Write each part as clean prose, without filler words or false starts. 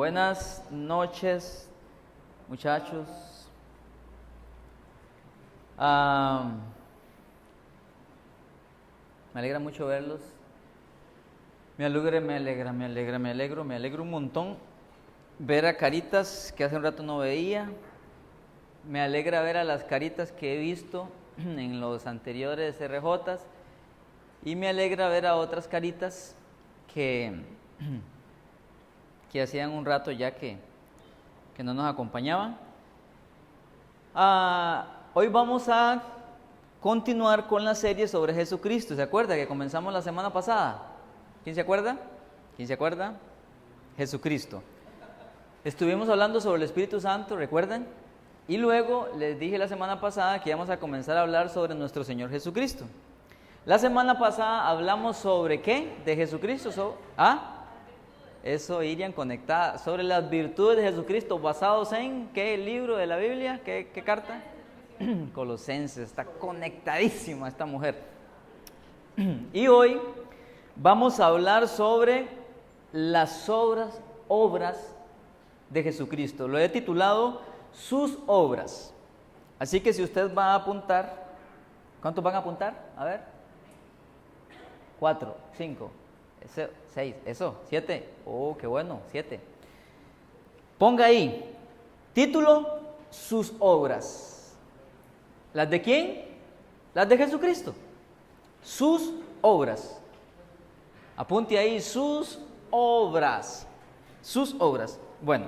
Buenas noches, muchachos. Me alegra mucho verlos. Me alegro un montón ver a caritas que hace un rato no veía. Me alegra ver a las caritas que he visto en los anteriores RJs. Y me alegra ver a otras caritas que hacían un rato ya que no nos acompañaban. Hoy vamos a continuar con la serie sobre Jesucristo. ¿Se acuerda que comenzamos la semana pasada? ¿Quién se acuerda? Jesucristo. Estuvimos hablando sobre el Espíritu Santo, ¿recuerdan? Y luego les dije la semana pasada que íbamos a comenzar a hablar sobre nuestro Señor Jesucristo. La semana pasada hablamos sobre ¿qué? De Jesucristo. Eso, Irian, conectada. Sobre las virtudes de Jesucristo, basados en ¿qué libro de la Biblia? ¿Qué carta? Colosenses. Está conectadísima esta mujer. Y hoy vamos a hablar sobre las obras de Jesucristo. Lo he titulado Sus obras. Así que si usted va a apuntar, ¿cuántos van a apuntar? A ver. 4, 5, 6, 7. Oh, qué bueno, 7. Ponga ahí, título, sus obras. ¿Las de quién? Las de Jesucristo. Sus obras. Apunte ahí, sus obras. Sus obras. Bueno,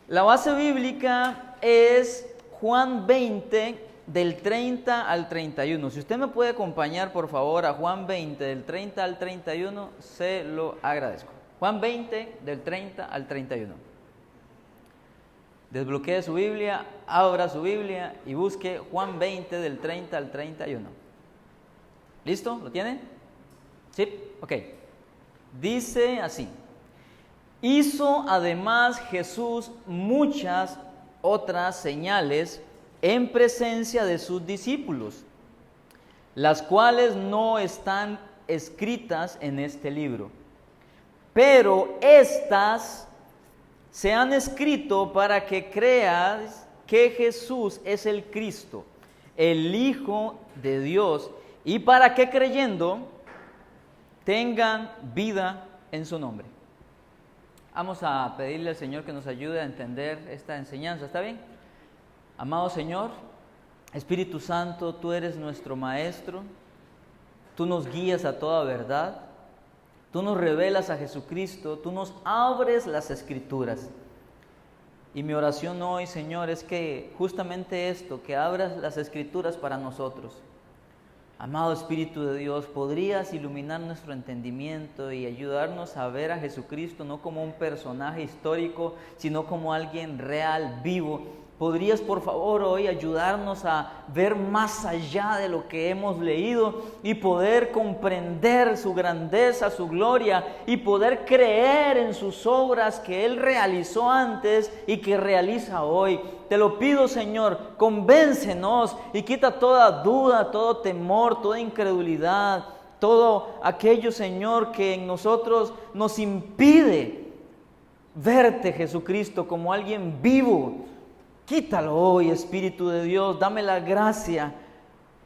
la base bíblica es Juan 20, del 30 al 31. Si usted me puede acompañar, por favor, a Juan 20, del 30 al 31, se lo agradezco. Juan 20, del 30 al 31. Desbloquee su Biblia, abra su Biblia y busque Juan 20, del 30 al 31. ¿Listo? ¿Lo tiene? ¿Sí? Ok. Dice así: hizo además Jesús muchas otras señales en presencia de sus discípulos, las cuales no están escritas en este libro, pero estas se han escrito para que creas que Jesús es el Cristo, el Hijo de Dios, y para que creyendo tengan vida en su nombre. Vamos a pedirle al Señor que nos ayude a entender esta enseñanza, ¿está bien? Amado Señor, Espíritu Santo, tú eres nuestro Maestro, tú nos guías a toda verdad, tú nos revelas a Jesucristo, tú nos abres las Escrituras. Y mi oración hoy, Señor, es que justamente esto, que abras las Escrituras para nosotros. Amado Espíritu de Dios, ¿podrías iluminar nuestro entendimiento y ayudarnos a ver a Jesucristo no como un personaje histórico, sino como alguien real, vivo? ¿Podrías, por favor, hoy ayudarnos a ver más allá de lo que hemos leído y poder comprender su grandeza, su gloria y poder creer en sus obras que Él realizó antes y que realiza hoy? Te lo pido, Señor, convéncenos y quita toda duda, todo temor, toda incredulidad, todo aquello, Señor, que en nosotros nos impide verte, Jesucristo, como alguien vivo. Quítalo hoy, Espíritu de Dios, dame la gracia,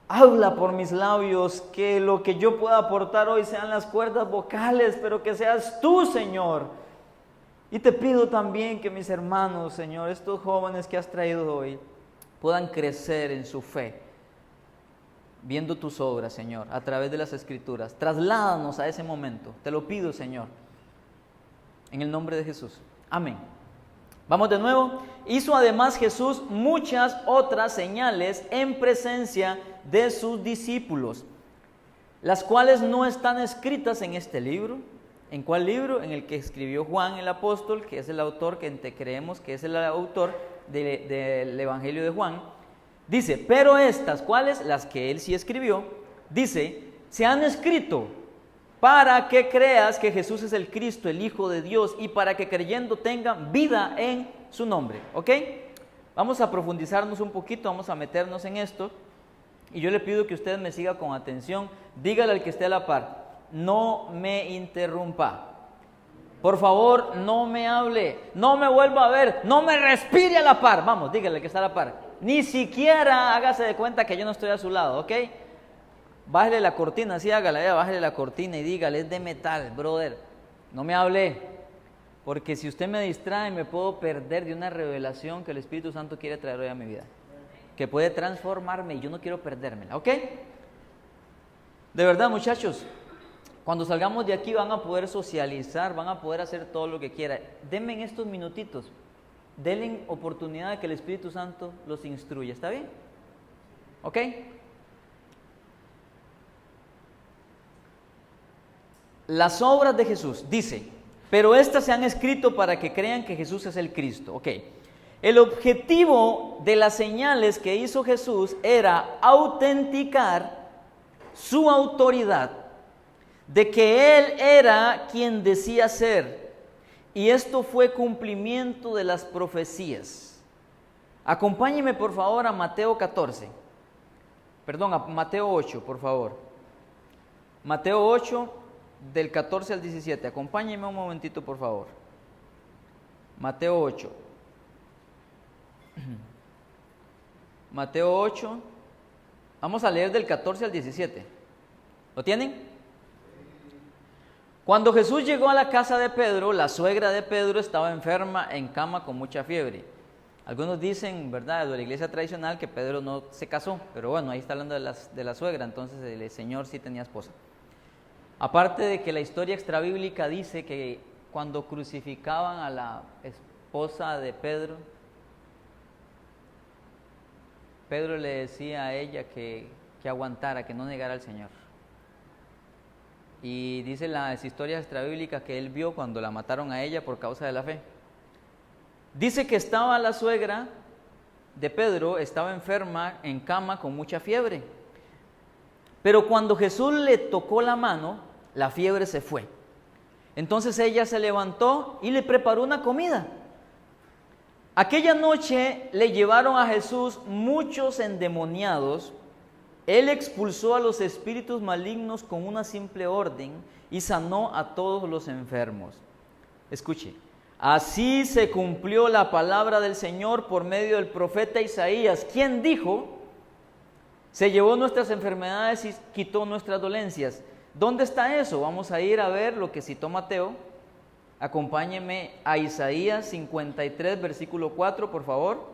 habla por mis labios, que lo que yo pueda aportar hoy sean las cuerdas vocales, pero que seas tú, Señor. Y te pido también que mis hermanos, Señor, estos jóvenes que has traído hoy, puedan crecer en su fe, viendo tus obras, Señor, a través de las Escrituras. Trasládanos a ese momento, te lo pido, Señor, en el nombre de Jesús. Amén. Vamos de nuevo. Hizo además Jesús muchas otras señales en presencia de sus discípulos, las cuales no están escritas en este libro. ¿En cuál libro? En el que escribió Juan el apóstol, que es el autor que creemos que es el autor del Evangelio de Juan. Dice, pero estas, ¿cuáles? Las que él sí escribió. Dice, se han escrito para que creas que Jesús es el Cristo, el Hijo de Dios, y para que creyendo tengan vida en su nombre. ¿Ok? Vamos a profundizarnos un poquito, vamos a meternos en esto. Y yo le pido que usted me siga con atención. Dígale al que esté a la par, no me interrumpa. Por favor, no me hable, no me vuelva a ver, no me respire a la par. Vamos, dígale que está a la par. Ni siquiera hágase de cuenta que yo no estoy a su lado, ¿ok? Bájele la cortina, así hágala, bájele la cortina y dígale, es de metal, brother. No me hable, porque si usted me distrae, me puedo perder de una revelación que el Espíritu Santo quiere traer hoy a mi vida, que puede transformarme y yo no quiero perdérmela, ¿ok? De verdad, muchachos, cuando salgamos de aquí van a poder socializar, van a poder hacer todo lo que quieran. Denme en estos minutitos, denle oportunidad de que el Espíritu Santo los instruya, ¿está bien? ¿Ok? Las obras de Jesús, dice, pero estas se han escrito para que crean que Jesús es el Cristo. Ok, el objetivo de las señales que hizo Jesús era autenticar su autoridad, de que Él era quien decía ser, y esto fue cumplimiento de las profecías. Acompáñeme por favor a Mateo 8, por favor. Mateo 8, del 14 al 17. Acompáñeme un momentito, por favor. Mateo 8. Mateo 8. Vamos a leer del 14 al 17. ¿Lo tienen? Cuando Jesús llegó a la casa de Pedro, la suegra de Pedro estaba enferma en cama con mucha fiebre. Algunos dicen, ¿verdad?, de la iglesia tradicional que Pedro no se casó, pero bueno, ahí está hablando de la suegra, entonces el Señor sí tenía esposa. Aparte de que la historia extrabíblica dice que cuando crucificaban a la esposa de Pedro, Pedro le decía a ella que aguantara, que no negara al Señor. Y dice las historias extrabíblicas que él vio cuando la mataron a ella por causa de la fe. Dice que estaba la suegra de Pedro, estaba enferma en cama con mucha fiebre. Pero cuando Jesús le tocó la mano, la fiebre se fue. Entonces ella se levantó y le preparó una comida. Aquella noche le llevaron a Jesús muchos endemoniados. Él expulsó a los espíritus malignos con una simple orden y sanó a todos los enfermos. Escuche, así se cumplió la palabra del Señor por medio del profeta Isaías, quien dijo: se llevó nuestras enfermedades y quitó nuestras dolencias. ¿Dónde está eso? Vamos a ir a ver lo que citó Mateo. Acompáñeme a Isaías 53, versículo 4, por favor.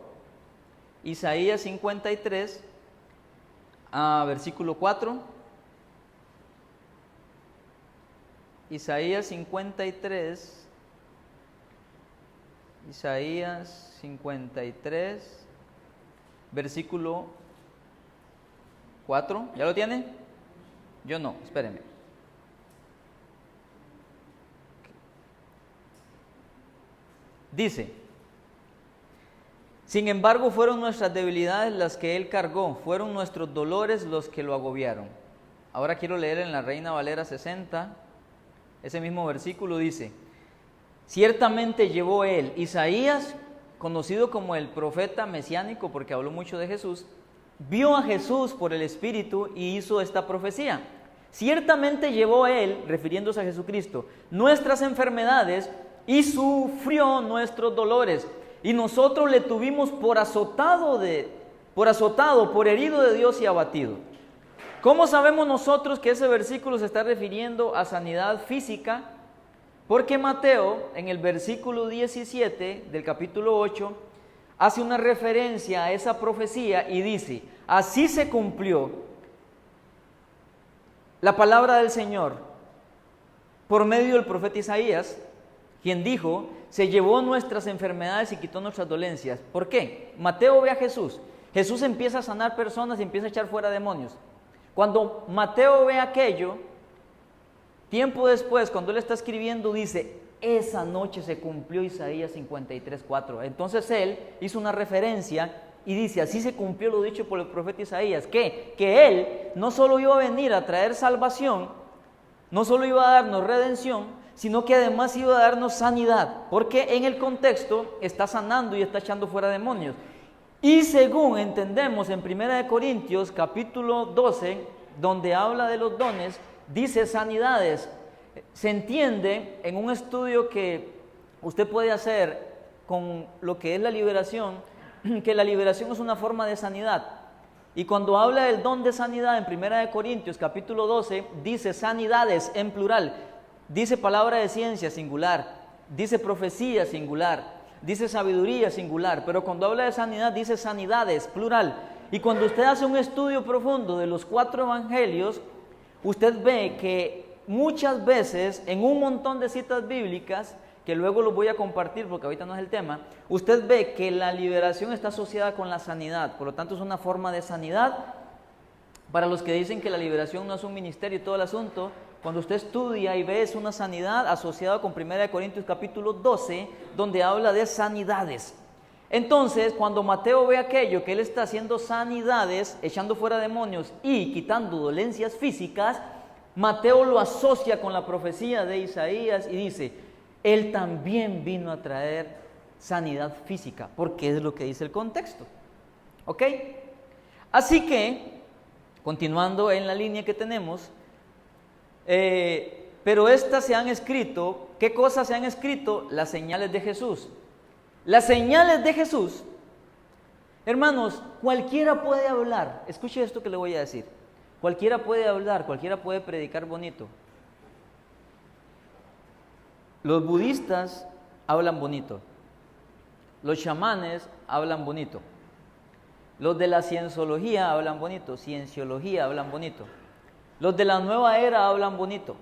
Isaías 53, versículo 4. Isaías 53, versículo 4. ¿Ya lo tiene? Yo no, espérenme. Dice: sin embargo, fueron nuestras debilidades las que Él cargó, fueron nuestros dolores los que lo agobiaron. Ahora quiero leer en la Reina Valera 60, ese mismo versículo dice: ciertamente llevó Él, Isaías, conocido como el profeta mesiánico porque habló mucho de Jesús, vio a Jesús por el Espíritu y hizo esta profecía. Ciertamente llevó Él, refiriéndose a Jesucristo, nuestras enfermedades y sufrió nuestros dolores. Y nosotros le tuvimos por azotado, por herido de Dios y abatido. ¿Cómo sabemos nosotros que ese versículo se está refiriendo a sanidad física? Porque Mateo, en el versículo 17 del capítulo 8, hace una referencia a esa profecía y dice: así se cumplió la palabra del Señor por medio del profeta Isaías, quien dijo: se llevó nuestras enfermedades y quitó nuestras dolencias. ¿Por qué? Mateo ve a Jesús. Jesús empieza a sanar personas y empieza a echar fuera demonios. Cuando Mateo ve aquello, tiempo después, cuando él está escribiendo, dice: esa noche se cumplió Isaías 53:4. Entonces él hizo una referencia y dice: así se cumplió lo dicho por el profeta Isaías. ¿Qué? Que él no solo iba a venir a traer salvación, no solo iba a darnos redención, sino que además iba a darnos sanidad, porque en el contexto está sanando y está echando fuera demonios. Y según entendemos en 1 Corintios capítulo 12, donde habla de los dones, dice sanidades. se entiende en un estudio que usted puede hacer con lo que es la liberación, que la liberación es una forma de sanidad. Y cuando habla del don de sanidad en 1 Corintios capítulo 12, dice sanidades en plural, dice palabra de ciencia singular, dice profecía singular, dice sabiduría singular, pero cuando habla de sanidad dice sanidades plural. Y cuando usted hace un estudio profundo de los 4 evangelios, usted ve que muchas veces en un montón de citas bíblicas, que luego los voy a compartir porque ahorita no es el tema, usted ve que la liberación está asociada con la sanidad, por lo tanto es una forma de sanidad. Para los que dicen que la liberación no es un ministerio y todo el asunto, cuando usted estudia y ve es una sanidad asociada con 1 Corintios capítulo 12, donde habla de sanidades. Entonces, cuando Mateo ve aquello, que él está haciendo sanidades, echando fuera demonios y quitando dolencias físicas, Mateo lo asocia con la profecía de Isaías y dice, él también vino a traer sanidad física, porque es lo que dice el contexto. ¿Ok? Así que, continuando en la línea que tenemos, pero estas se han escrito, ¿qué cosas se han escrito? Las señales de Jesús. Las señales de Jesús, hermanos, cualquiera puede hablar. Escuche esto que le voy a decir. Cualquiera puede hablar, cualquiera puede predicar bonito. Los budistas hablan bonito. Los chamanes hablan bonito. Los de la cienciología hablan bonito. Cienciología hablan bonito. Los de la nueva era hablan bonito.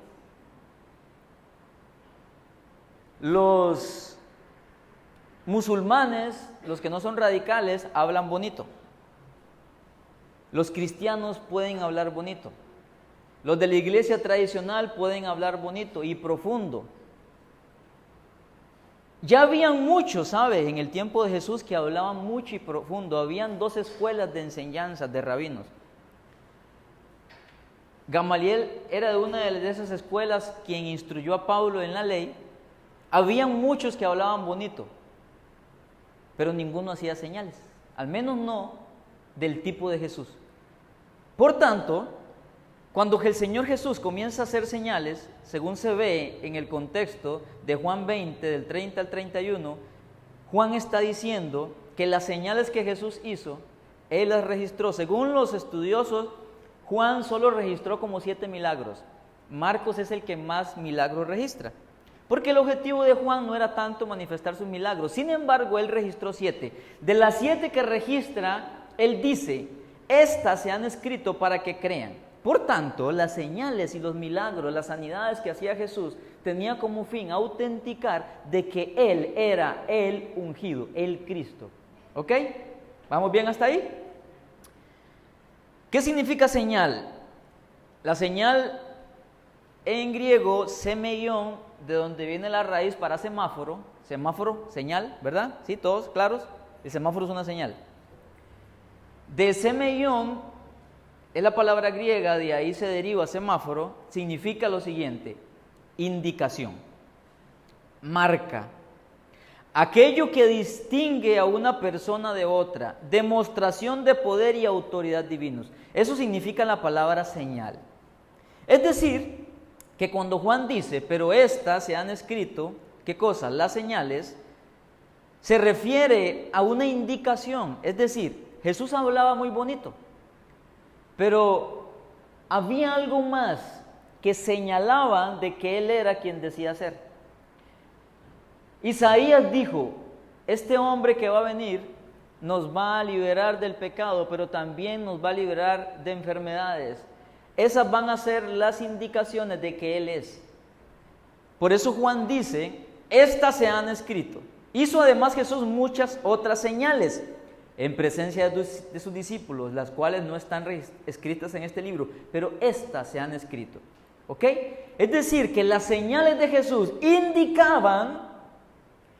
Los musulmanes, los que no son radicales, hablan bonito. Los cristianos pueden hablar bonito. Los de la iglesia tradicional pueden hablar bonito y profundo. Ya habían muchos, ¿sabe? En el tiempo de Jesús que hablaban mucho y profundo. Habían 2 escuelas de enseñanza de rabinos. Gamaliel era de una de esas escuelas quien instruyó a Pablo en la ley. Habían muchos que hablaban bonito, pero ninguno hacía señales, al menos no del tipo de Jesús. Por tanto, cuando el Señor Jesús comienza a hacer señales, según se ve en el contexto de Juan 20, del 30 al 31, Juan está diciendo que las señales que Jesús hizo, Él las registró. Según los estudiosos, Juan solo registró como 7 milagros. Marcos es el que más milagros registra. Porque el objetivo de Juan no era tanto manifestar sus milagros. Sin embargo, él registró 7. De las 7 que registra, él dice, estas se han escrito para que crean. Por tanto, las señales y los milagros, las sanidades que hacía Jesús, tenía como fin autenticar de que Él era el ungido, el Cristo. ¿Ok? ¿Vamos bien hasta ahí? ¿Qué significa señal? La señal en griego, semeion, de donde viene la raíz para semáforo, señal, ¿verdad? ¿Sí? ¿Todos claros? El semáforo es una señal. De semeion es la palabra griega, de ahí se deriva semáforo, significa lo siguiente: indicación, marca, aquello que distingue a una persona de otra, demostración de poder y autoridad divinos. Eso significa la palabra señal. Es decir, que cuando Juan dice, pero estas se han escrito, ¿qué cosa? Las señales, se refiere a una indicación. Es decir, Jesús hablaba muy bonito, pero había algo más que señalaba de que Él era quien decía ser. Isaías dijo, este hombre que va a venir nos va a liberar del pecado, pero también nos va a liberar de enfermedades. Esas van a ser las indicaciones de que Él es. Por eso Juan dice, estas se han escrito. Hizo además Jesús muchas otras señales en presencia de sus discípulos, las cuales no están escritas en este libro, pero estas se han escrito. ¿Ok? Es decir, que las señales de Jesús indicaban,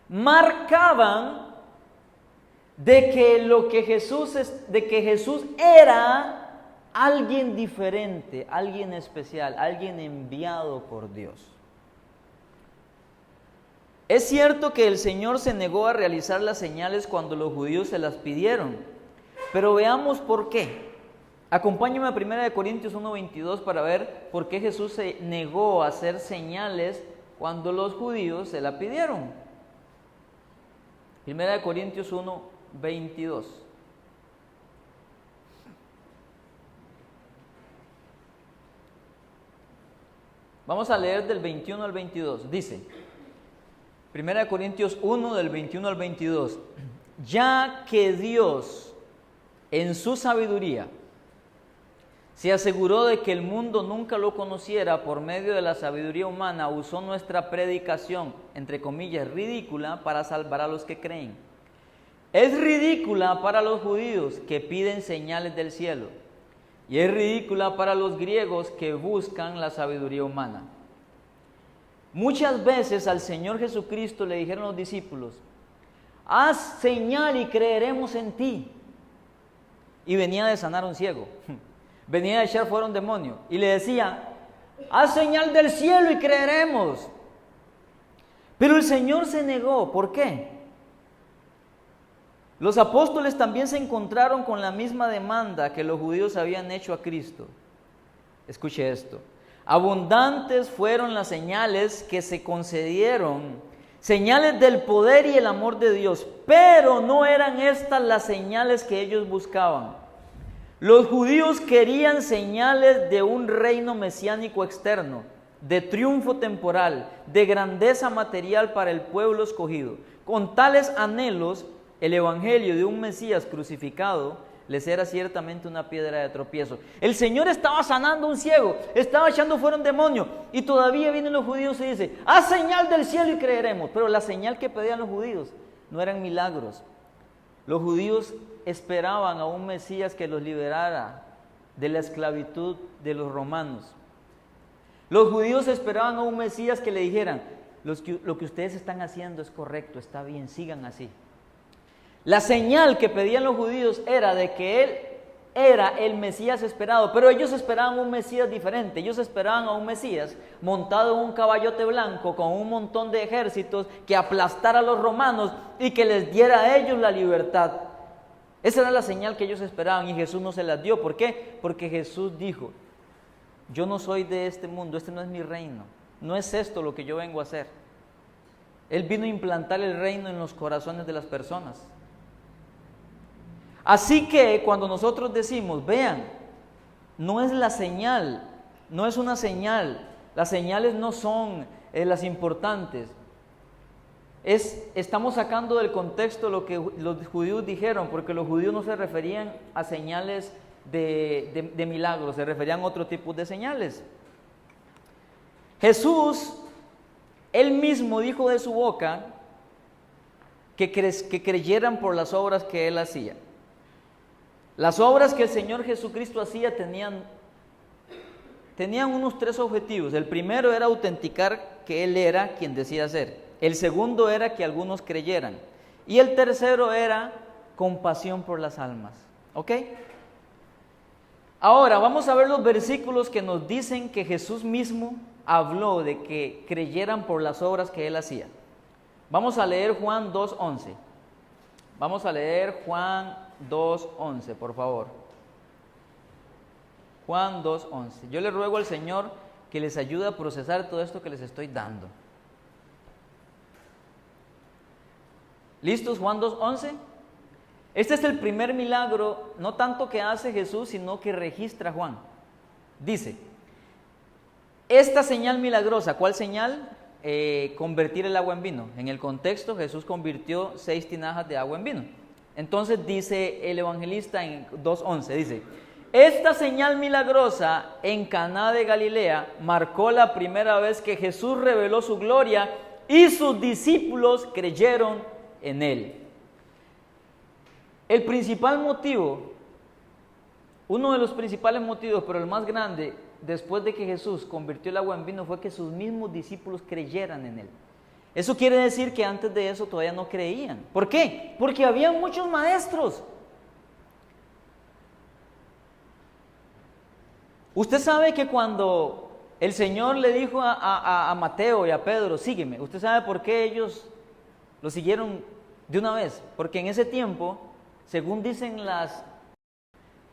marcaban de que Jesús era alguien diferente, alguien especial, alguien enviado por Dios. Es cierto que el Señor se negó a realizar las señales cuando los judíos se las pidieron, pero veamos por qué. Acompáñame a 1 Corintios 1:22 para ver por qué Jesús se negó a hacer señales cuando los judíos se la pidieron. 1 Corintios 1:22. Vamos a leer del 21 al 22. Dice, 1 Corintios 1 del 21 al 22. Ya que Dios, en su sabiduría, se aseguró de que el mundo nunca lo conociera por medio de la sabiduría humana, usó nuestra predicación, entre comillas, ridícula, para salvar a los que creen. Es ridícula para los judíos que piden señales del cielo, y es ridícula para los griegos que buscan la sabiduría humana. Muchas veces al Señor Jesucristo le dijeron los discípulos, haz señal y creeremos en ti. Y venía de sanar a un ciego, venía de echar fuera un demonio, y le decía, haz señal del cielo y creeremos. Pero el Señor se negó. ¿Por qué? Los apóstoles también se encontraron con la misma demanda que los judíos habían hecho a Cristo. Escuche esto. Abundantes fueron las señales que se concedieron, señales del poder y el amor de Dios, pero no eran estas las señales que ellos buscaban. Los judíos querían señales de un reino mesiánico externo, de triunfo temporal, de grandeza material para el pueblo escogido. Con tales anhelos, el evangelio de un Mesías crucificado les era ciertamente una piedra de tropiezo. El Señor estaba sanando a un ciego, estaba echando fuera un demonio, y todavía vienen los judíos y dicen, haz señal del cielo y creeremos. Pero la señal que pedían los judíos no eran milagros. Los judíos esperaban a un Mesías que los liberara de la esclavitud de los romanos. Los judíos esperaban a un Mesías que le dijeran, lo que ustedes están haciendo es correcto, está bien, sigan así. La señal que pedían los judíos era de que Él era el Mesías esperado, pero ellos esperaban un Mesías diferente. Ellos esperaban a un Mesías montado en un caballote blanco con un montón de ejércitos que aplastara a los romanos y que les diera a ellos la libertad. Esa era la señal que ellos esperaban, y Jesús no se las dio. ¿Por qué? Porque Jesús dijo, yo no soy de este mundo, este no es mi reino, no es esto lo que yo vengo a hacer. Él vino a implantar el reino en los corazones de las personas. Así que cuando nosotros decimos, vean, no es la señal, no es una señal, las señales no son las importantes. Estamos sacando del contexto lo que los judíos dijeron, porque los judíos no se referían a señales de milagros, se referían a otro tipo de señales. Jesús, Él mismo dijo de su boca que creyeran por las obras que Él hacía. Las obras que el Señor Jesucristo hacía tenían unos 3 objetivos. El primero era autenticar que Él era quien decía ser. El segundo era que algunos creyeran. Y el tercero era compasión por las almas. ¿Ok? Ahora vamos a ver los versículos que nos dicen que Jesús mismo habló de que creyeran por las obras que Él hacía. Vamos a leer Juan 2:11. Vamos a leer Juan 2:11, por favor. Juan 2:11. Yo le ruego al Señor que les ayude a procesar todo esto que les estoy dando. ¿Listos? Juan 2:11. Este es el primer milagro, no tanto que hace Jesús, sino que registra Juan. Dice, esta señal milagrosa, ¿cuál señal? Convertir el agua en vino. En el contexto, Jesús convirtió 6 tinajas de agua en vino. Entonces dice el evangelista en 2:11, dice, esta señal milagrosa en Caná de Galilea marcó la primera vez que Jesús reveló su gloria y sus discípulos creyeron en Él. El principal motivo, uno de los principales motivos, pero el más grande, después de que Jesús convirtió el agua en vino, fue que sus mismos discípulos creyeran en Él. Eso quiere decir que antes de eso todavía no creían. ¿Por qué? Porque había muchos maestros. Usted sabe que cuando el Señor le dijo a Mateo y a Pedro, sígueme, ¿usted sabe por qué ellos lo siguieron de una vez? Porque en ese tiempo, según dicen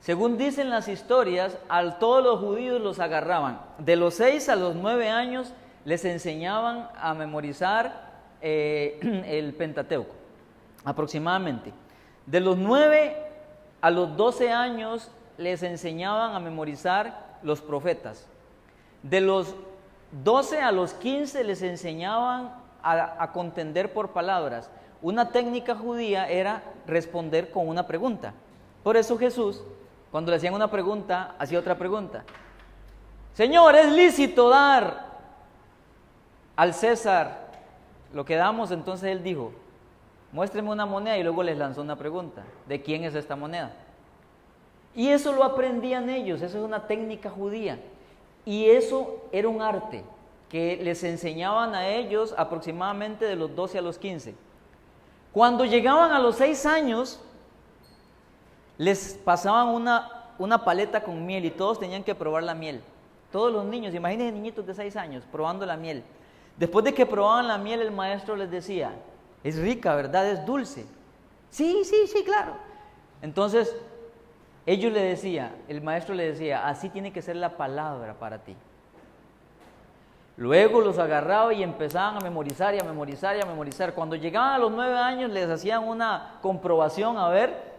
Según dicen las historias, a todos los judíos los agarraban. De los 6 a los 9 años les enseñaban a memorizar el Pentateuco, aproximadamente. De los 9 a los 12 años les enseñaban a memorizar los profetas. De los 12 a los 15 les enseñaban a contender por palabras. Una técnica judía era responder con una pregunta. Por eso Jesús, cuando le hacían una pregunta, hacía otra pregunta. Señor, ¿es lícito dar al César lo que damos? Entonces él dijo, muéstreme una moneda, y luego les lanzó una pregunta. ¿De quién es esta moneda? Y eso lo aprendían ellos, eso es una técnica judía. Y eso era un arte que les enseñaban a ellos aproximadamente de los 12 a los 15. Cuando llegaban a los 6 años, les pasaban una paleta con miel y todos tenían que probar la miel. Todos los niños, imagínense niñitos de 6 años probando la miel. Después de que probaban la miel, el maestro les decía, es rica, ¿verdad? Es dulce. Sí, claro. Entonces, el maestro le decía, así tiene que ser la palabra para ti. Luego los agarraba y empezaban a memorizar y a memorizar y a memorizar. Cuando llegaban a los 9 años les hacían una comprobación a ver.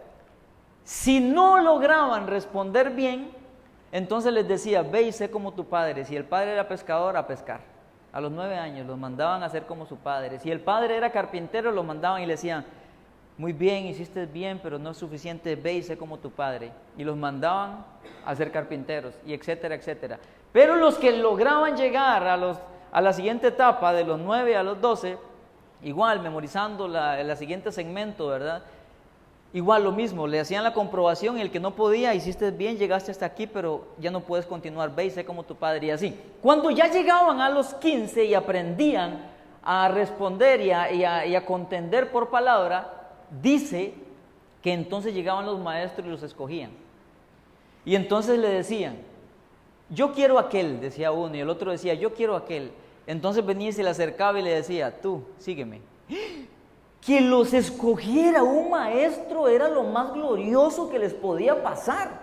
Si no lograban responder bien, entonces les decía, ve y sé como tu padre. Si el padre era pescador, a pescar. A los 9 años los mandaban a hacer como su padre. Si el padre era carpintero, los mandaban y le decían, muy bien, hiciste bien, pero no es suficiente, ve y sé como tu padre. Y los mandaban a ser carpinteros, y etcétera, etcétera. Pero los que lograban llegar a la siguiente etapa, de los 9 a los 12, igual memorizando el siguiente segmento, ¿verdad? Igual lo mismo, le hacían la comprobación y el que no podía, hiciste bien, llegaste hasta aquí, pero ya no puedes continuar, ve y sé como tu padre, y así. Cuando ya llegaban a los 15 y aprendían a responder y a contender por palabra, dice que entonces llegaban los maestros y los escogían. Y entonces le decían, yo quiero aquel, decía uno, y el otro decía, yo quiero aquel. Entonces venía y se le acercaba y le decía, tú, sígueme. Que los escogiera un maestro era lo más glorioso que les podía pasar.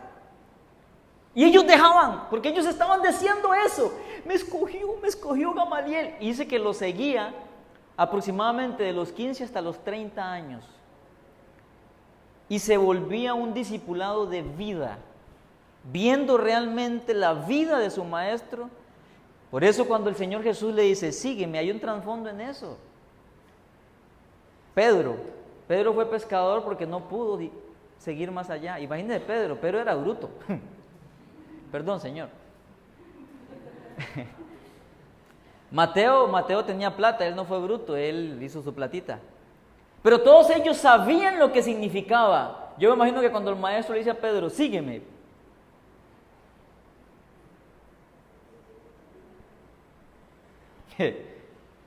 Y ellos dejaban, porque ellos estaban diciendo eso. Me escogió Gamaliel. Y dice que lo seguía aproximadamente de los 15 hasta los 30 años. Y se volvía un discipulado de vida, viendo realmente la vida de su maestro. Por eso cuando el Señor Jesús le dice, sígueme, hay un trasfondo en eso. Pedro fue pescador porque no pudo seguir más allá. Imagínense Pedro era bruto. Perdón, Señor. Mateo tenía plata, él no fue bruto, él hizo su platita. Pero todos ellos sabían lo que significaba. Yo me imagino que cuando el maestro le dice a Pedro, sígueme.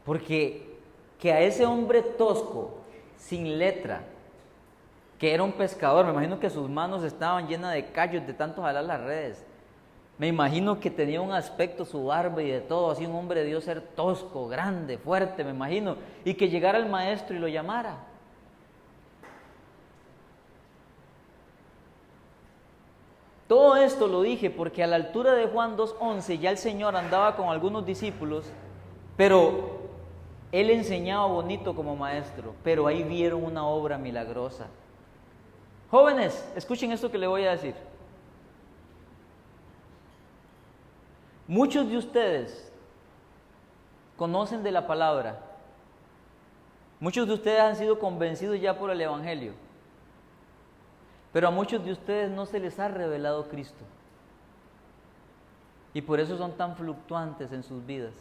Porque que a ese hombre tosco, sin letra, que era un pescador, me imagino que sus manos estaban llenas de callos de tanto jalar las redes. Me imagino que tenía un aspecto, su barba y de todo, así un hombre debió ser tosco, grande, fuerte, me imagino, y que llegara el maestro y lo llamara. Todo esto lo dije porque a la altura de Juan 2:11 ya el Señor andaba con algunos discípulos, pero Él enseñaba bonito como maestro, pero ahí vieron una obra milagrosa. Jóvenes, escuchen esto que le voy a decir. Muchos de ustedes conocen de la palabra. Muchos de ustedes han sido convencidos ya por el Evangelio. Pero a muchos de ustedes no se les ha revelado Cristo. Y por eso son tan fluctuantes en sus vidas.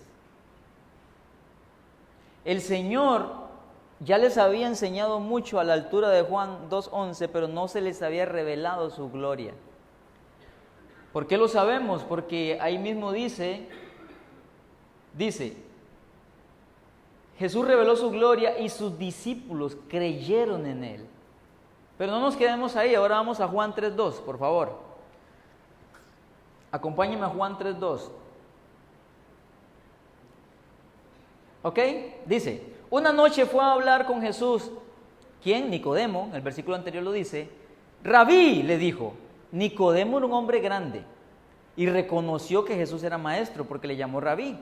El Señor ya les había enseñado mucho a la altura de Juan 2:11, pero no se les había revelado su gloria. ¿Por qué lo sabemos? Porque ahí mismo dice, Jesús reveló su gloria y sus discípulos creyeron en Él. Pero no nos quedemos ahí, ahora vamos a Juan 3:2, por favor. Acompáñenme a Juan 3:2. ¿Ok? Dice, una noche fue a hablar con Jesús. ¿Quién? Nicodemo, el versículo anterior lo dice. Rabí, le dijo, Nicodemo era un hombre grande y reconoció que Jesús era maestro porque le llamó rabí.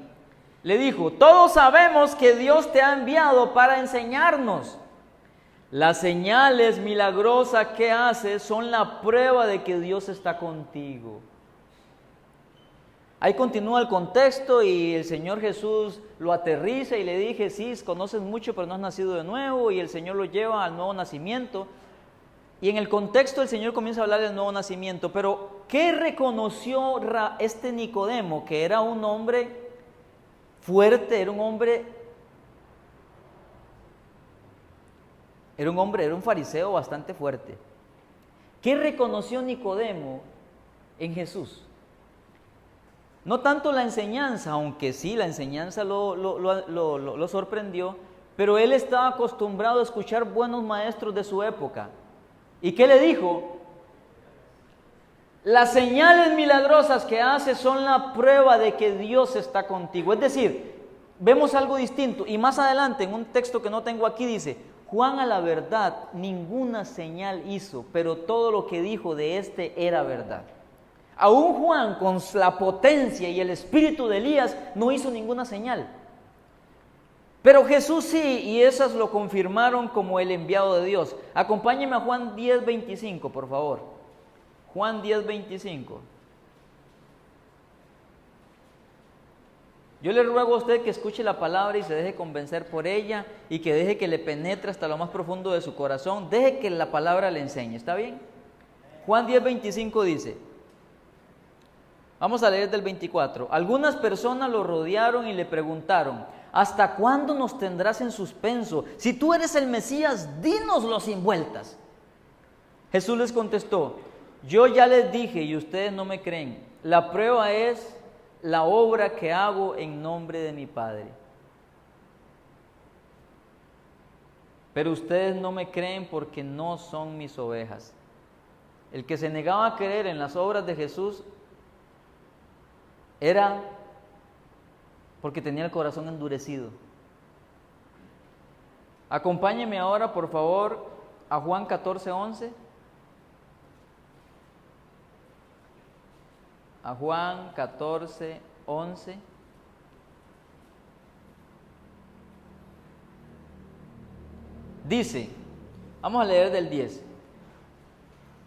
Le dijo: todos sabemos que Dios te ha enviado para enseñarnos. Las señales milagrosas que haces son la prueba de que Dios está contigo. Ahí continúa el contexto y el Señor Jesús lo aterriza y le dije: sí, conoces mucho pero no has nacido de nuevo, y el Señor lo lleva al nuevo nacimiento. Y en el contexto el Señor comienza a hablar del nuevo nacimiento. Pero ¿qué reconoció este Nicodemo? Que era un hombre fuerte, era un fariseo bastante fuerte. ¿Qué reconoció Nicodemo en Jesús? No tanto la enseñanza, aunque sí, la enseñanza lo sorprendió, pero él estaba acostumbrado a escuchar buenos maestros de su época. ¿Y qué le dijo? Las señales milagrosas que hace son la prueba de que Dios está contigo. Es decir, vemos algo distinto. Y más adelante, en un texto que no tengo aquí, dice: Juan a la verdad ninguna señal hizo, pero todo lo que dijo de éste era verdad. Aún Juan, con la potencia y el espíritu de Elías, no hizo ninguna señal. Pero Jesús sí, y esas lo confirmaron como el enviado de Dios. Acompáñenme a Juan 10:25, por favor. Juan 10:25. Yo le ruego a usted que escuche la palabra y se deje convencer por ella, y que deje que le penetre hasta lo más profundo de su corazón. Deje que la palabra le enseñe, ¿está bien? Juan 10:25 dice, vamos a leer del 24. Algunas personas lo rodearon y le preguntaron: ¿hasta cuándo nos tendrás en suspenso? Si tú eres el Mesías, dínoslo sin vueltas. Jesús les contestó: yo ya les dije y ustedes no me creen. La prueba es la obra que hago en nombre de mi Padre. Pero ustedes no me creen porque no son mis ovejas. El que se negaba a creer en las obras de Jesús era porque tenía el corazón endurecido. Acompáñeme ahora, por favor, a Juan 14:11. A Juan 14:11. Dice, vamos a leer del 10.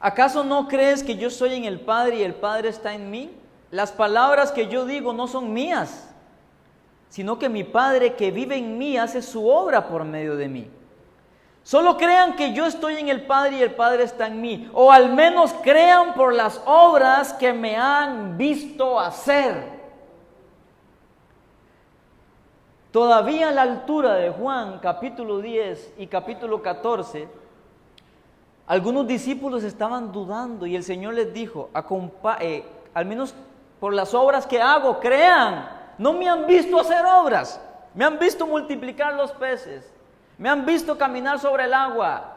¿Acaso no crees que yo soy en el Padre y el Padre está en mí? Las palabras que yo digo no son mías, sino que mi Padre que vive en mí hace su obra por medio de mí. Solo crean que yo estoy en el Padre y el Padre está en mí, o al menos crean por las obras que me han visto hacer. Todavía a la altura de Juan capítulo 10 y capítulo 14, algunos discípulos estaban dudando y el Señor les dijo: al menos por las obras que hago, crean. No me han visto hacer obras, me han visto multiplicar los peces, me han visto caminar sobre el agua,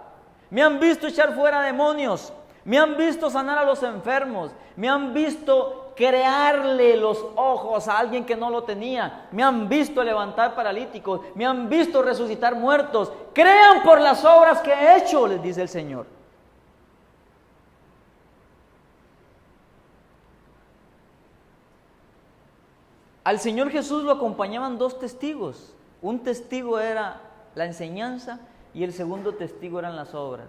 me han visto echar fuera demonios, me han visto sanar a los enfermos, me han visto crearle los ojos a alguien que no lo tenía, me han visto levantar paralíticos, me han visto resucitar muertos. Crean por las obras que he hecho, les dice el Señor. Al Señor Jesús lo acompañaban dos testigos. Un testigo era la enseñanza y el segundo testigo eran las obras.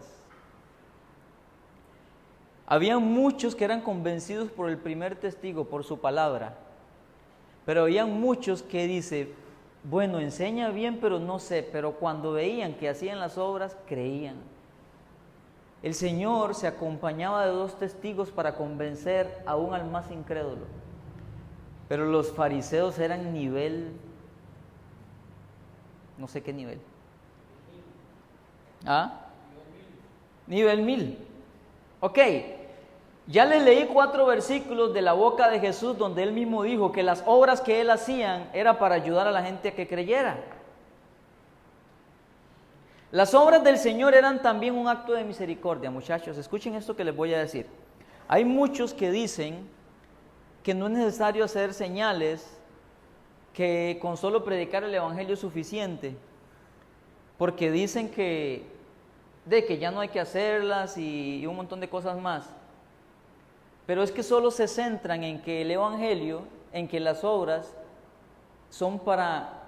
Había muchos que eran convencidos por el primer testigo, por su palabra. Pero había muchos que dicen: bueno, enseña bien, pero no sé. Pero cuando veían que hacían las obras, creían. El Señor se acompañaba de dos testigos para convencer aún al más incrédulo. Pero los fariseos eran nivel, no sé qué nivel. ¿Ah? Nivel 1000. Ok, ya les leí 4 versículos de la boca de Jesús donde Él mismo dijo que las obras que Él hacía era para ayudar a la gente a que creyera. Las obras del Señor eran también un acto de misericordia, muchachos. Escuchen esto que les voy a decir. Hay muchos que dicen que no es necesario hacer señales, que con solo predicar el Evangelio es suficiente, porque dicen que ya no hay que hacerlas y un montón de cosas más. pero es que solo se centran en que el Evangelio, en que las obras son para...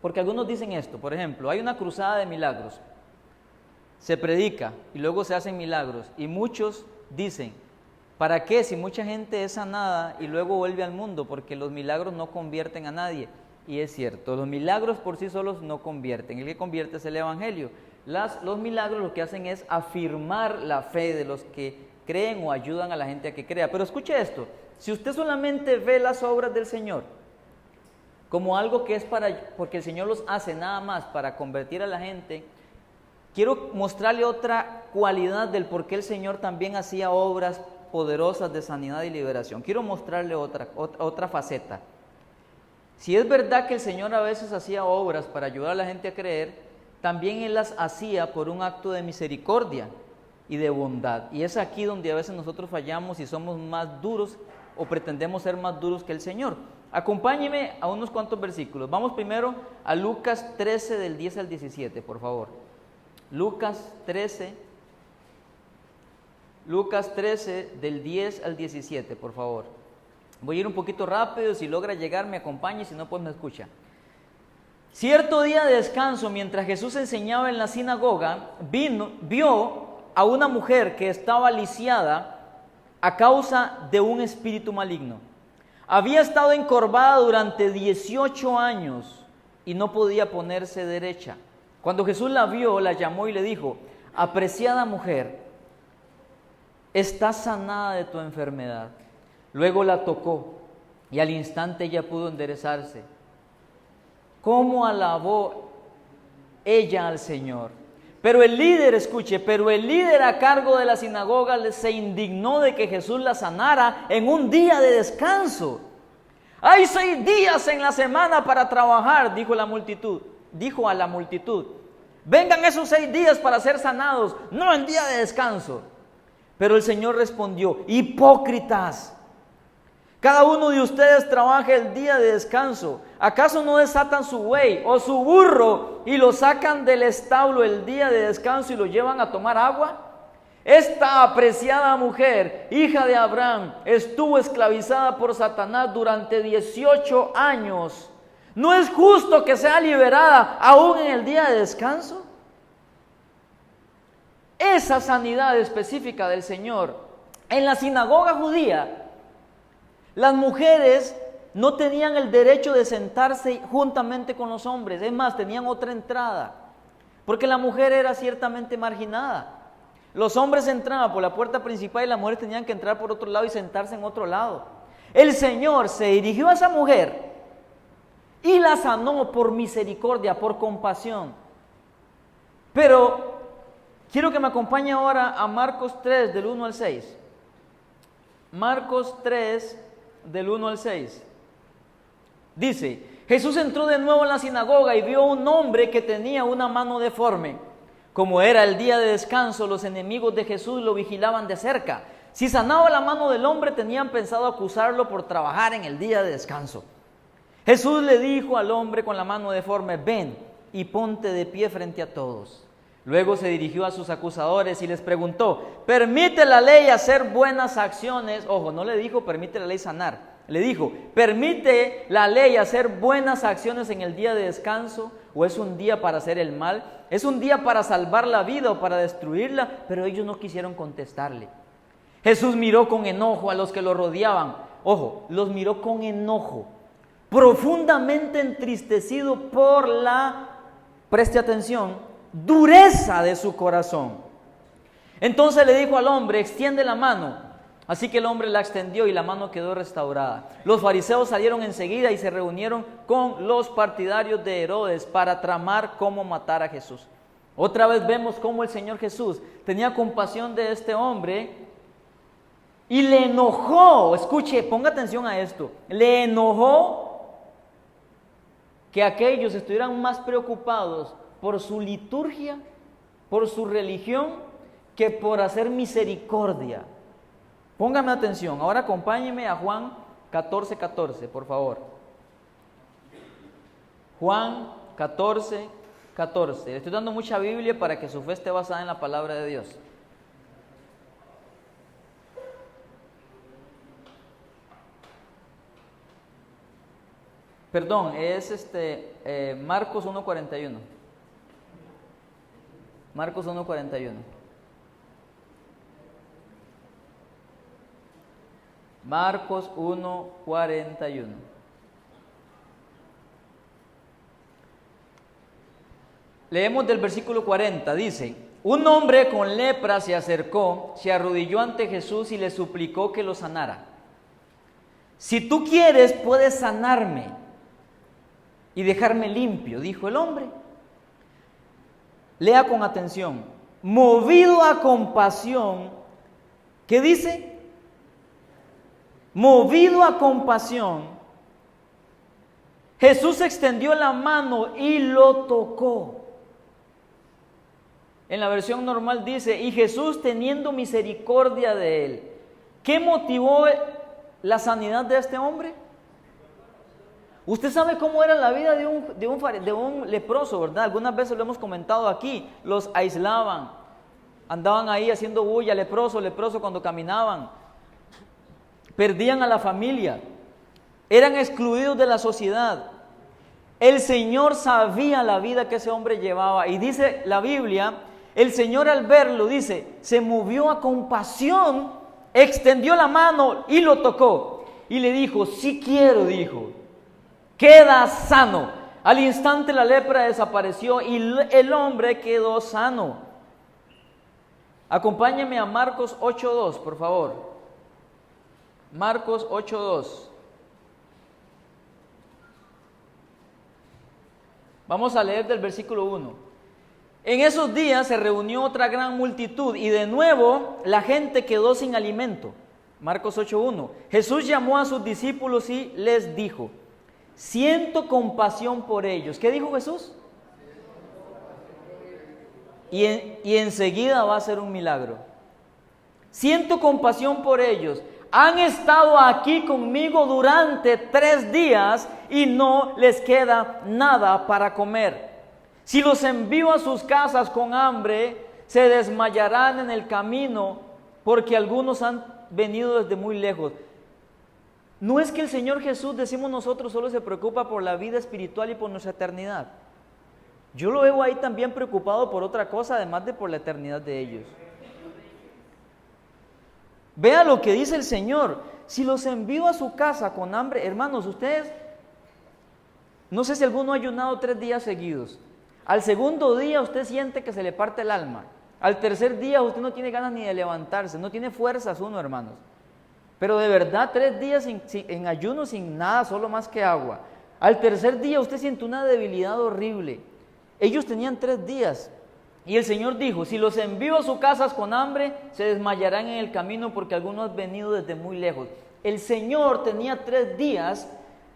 Porque algunos dicen esto, por ejemplo, hay una cruzada de milagros, se predica y luego se hacen milagros, y muchos dicen, ¿para qué si mucha gente es sanada y luego vuelve al mundo? Porque los milagros no convierten a nadie. Y es cierto, los milagros por sí solos no convierten, el que convierte es el Evangelio. Los milagros lo que hacen es afirmar la fe de los que creen o ayudan a la gente a que crea. Pero escuche esto, si usted solamente ve las obras del Señor como algo que es porque el Señor los hace nada más para convertir a la gente, quiero mostrarle otra cualidad del por qué el Señor también hacía obras poderosas de sanidad y liberación. Quiero mostrarle otra faceta. Si es verdad que el Señor a veces hacía obras para ayudar a la gente a creer, también Él las hacía por un acto de misericordia y de bondad. Y es aquí donde a veces nosotros fallamos y somos más duros o pretendemos ser más duros que el Señor. Acompáñeme a unos cuantos versículos. Vamos primero a Lucas 13 del 10 al 17, por favor. Lucas 13 del 10 al 17, por favor. Voy a ir un poquito rápido, si logra llegar me acompaña, si no pues me escucha. Cierto día de descanso, mientras Jesús enseñaba en la sinagoga, vio a una mujer que estaba lisiada a causa de un espíritu maligno. Había estado encorvada durante 18 años y no podía ponerse derecha. Cuando Jesús la vio, la llamó y le dijo, apreciada mujer, estás sanada de tu enfermedad. Luego la tocó y al instante ella pudo enderezarse. ¿Cómo alabó ella al Señor? Pero el líder a cargo de la sinagoga se indignó de que Jesús la sanara en un día de descanso. Hay 6 días en la semana para trabajar, dijo a la multitud. Vengan esos 6 días para ser sanados, no en día de descanso. Pero el Señor respondió, hipócritas. Cada uno de ustedes trabaja el día de descanso. ¿Acaso no desatan su buey o su burro y lo sacan del establo el día de descanso y lo llevan a tomar agua? Esta apreciada mujer, hija de Abraham, estuvo esclavizada por Satanás durante 18 años. ¿No es justo que sea liberada aún en el día de descanso? Esa sanidad específica del Señor en la sinagoga judía, las mujeres no tenían el derecho de sentarse juntamente con los hombres, es más, tenían otra entrada, porque la mujer era ciertamente marginada. Los hombres entraban por la puerta principal y las mujeres tenían que entrar por otro lado y sentarse en otro lado. El Señor se dirigió a esa mujer y la sanó por misericordia, por compasión. Pero quiero que me acompañe ahora a Marcos 3, del 1 al 6. Marcos 3, del 1 al 6. Dice, Jesús entró de nuevo en la sinagoga y vio a un hombre que tenía una mano deforme. Como era el día de descanso, los enemigos de Jesús lo vigilaban de cerca. Si sanaba la mano del hombre, tenían pensado acusarlo por trabajar en el día de descanso. Jesús le dijo al hombre con la mano deforme, ven y ponte de pie frente a todos. Luego se dirigió a sus acusadores y les preguntó, ¿permite la ley hacer buenas acciones? Ojo, no le dijo, permite la ley sanar. Le dijo, ¿permite la ley hacer buenas acciones en el día de descanso? ¿O es un día para hacer el mal? ¿Es un día para salvar la vida o para destruirla? Pero ellos no quisieron contestarle. Jesús miró con enojo a los que lo rodeaban. Ojo, los miró con enojo, profundamente entristecido por la, preste atención, dureza de su corazón. Entonces le dijo al hombre, extiende la mano. Así que el hombre la extendió y la mano quedó restaurada. Los fariseos salieron enseguida y se reunieron con los partidarios de Herodes para tramar cómo matar a Jesús. Otra vez vemos cómo el Señor Jesús tenía compasión de este hombre y le enojó, escuche, ponga atención a esto, le enojó que aquellos estuvieran más preocupados por su liturgia, por su religión, que por hacer misericordia. Póngame atención, ahora acompáñeme a Juan 14:14, por favor. Juan 14:14. Le estoy dando mucha Biblia para que su fe esté basada en la palabra de Dios. Perdón, es Marcos 1:41. Marcos 1:41. Marcos 1:41. Leemos del versículo 40, dice: un hombre con lepra se acercó, se arrodilló ante Jesús y le suplicó que lo sanara. Si tú quieres, puedes sanarme y dejarme limpio, dijo el hombre. Lea con atención. Movido a compasión, ¿qué dice? Movido a compasión, Jesús extendió la mano y lo tocó. En la versión normal dice, y Jesús teniendo misericordia de él. ¿Qué motivó la sanidad de este hombre? Usted sabe cómo era la vida de un leproso, ¿verdad? Algunas veces lo hemos comentado aquí. Los aislaban, andaban ahí haciendo bulla, leproso cuando caminaban. Perdían a la familia, eran excluidos de la sociedad. El Señor sabía la vida que ese hombre llevaba y dice la Biblia, el Señor al verlo, dice, se movió a compasión, extendió la mano y lo tocó. Y le dijo, sí quiero, dijo, queda sano. Al instante la lepra desapareció y el hombre quedó sano. Acompáñame a Marcos 8:2, por favor. Marcos 8:2. Vamos a leer del versículo 1. En esos días se reunió otra gran multitud y de nuevo la gente quedó sin alimento. Marcos 8:1. Jesús llamó a sus discípulos y les dijo, siento compasión por ellos. ¿Qué dijo Jesús? Y enseguida va a ser un milagro. Siento compasión por ellos. Han estado aquí conmigo durante 3 días y no les queda nada para comer. Si los envío a sus casas con hambre, se desmayarán en el camino, porque algunos han venido desde muy lejos. No es que el Señor Jesús, decimos nosotros, solo se preocupa por la vida espiritual y por nuestra eternidad. Yo lo veo ahí también preocupado por otra cosa, además de por la eternidad de ellos. Vea lo que dice el Señor. Si los envío a su casa con hambre, hermanos, ustedes, no sé si alguno ha ayunado 3 días seguidos. Al segundo día usted siente que se le parte el alma. Al tercer día usted no tiene ganas ni de levantarse, no tiene fuerzas uno, hermanos. Pero de verdad 3 días en ayuno sin nada, solo más que agua. Al tercer día usted siente una debilidad horrible. Ellos tenían 3 días. Y el Señor dijo, si los envío a sus casas con hambre, se desmayarán en el camino porque algunos han venido desde muy lejos. El Señor tenía 3 días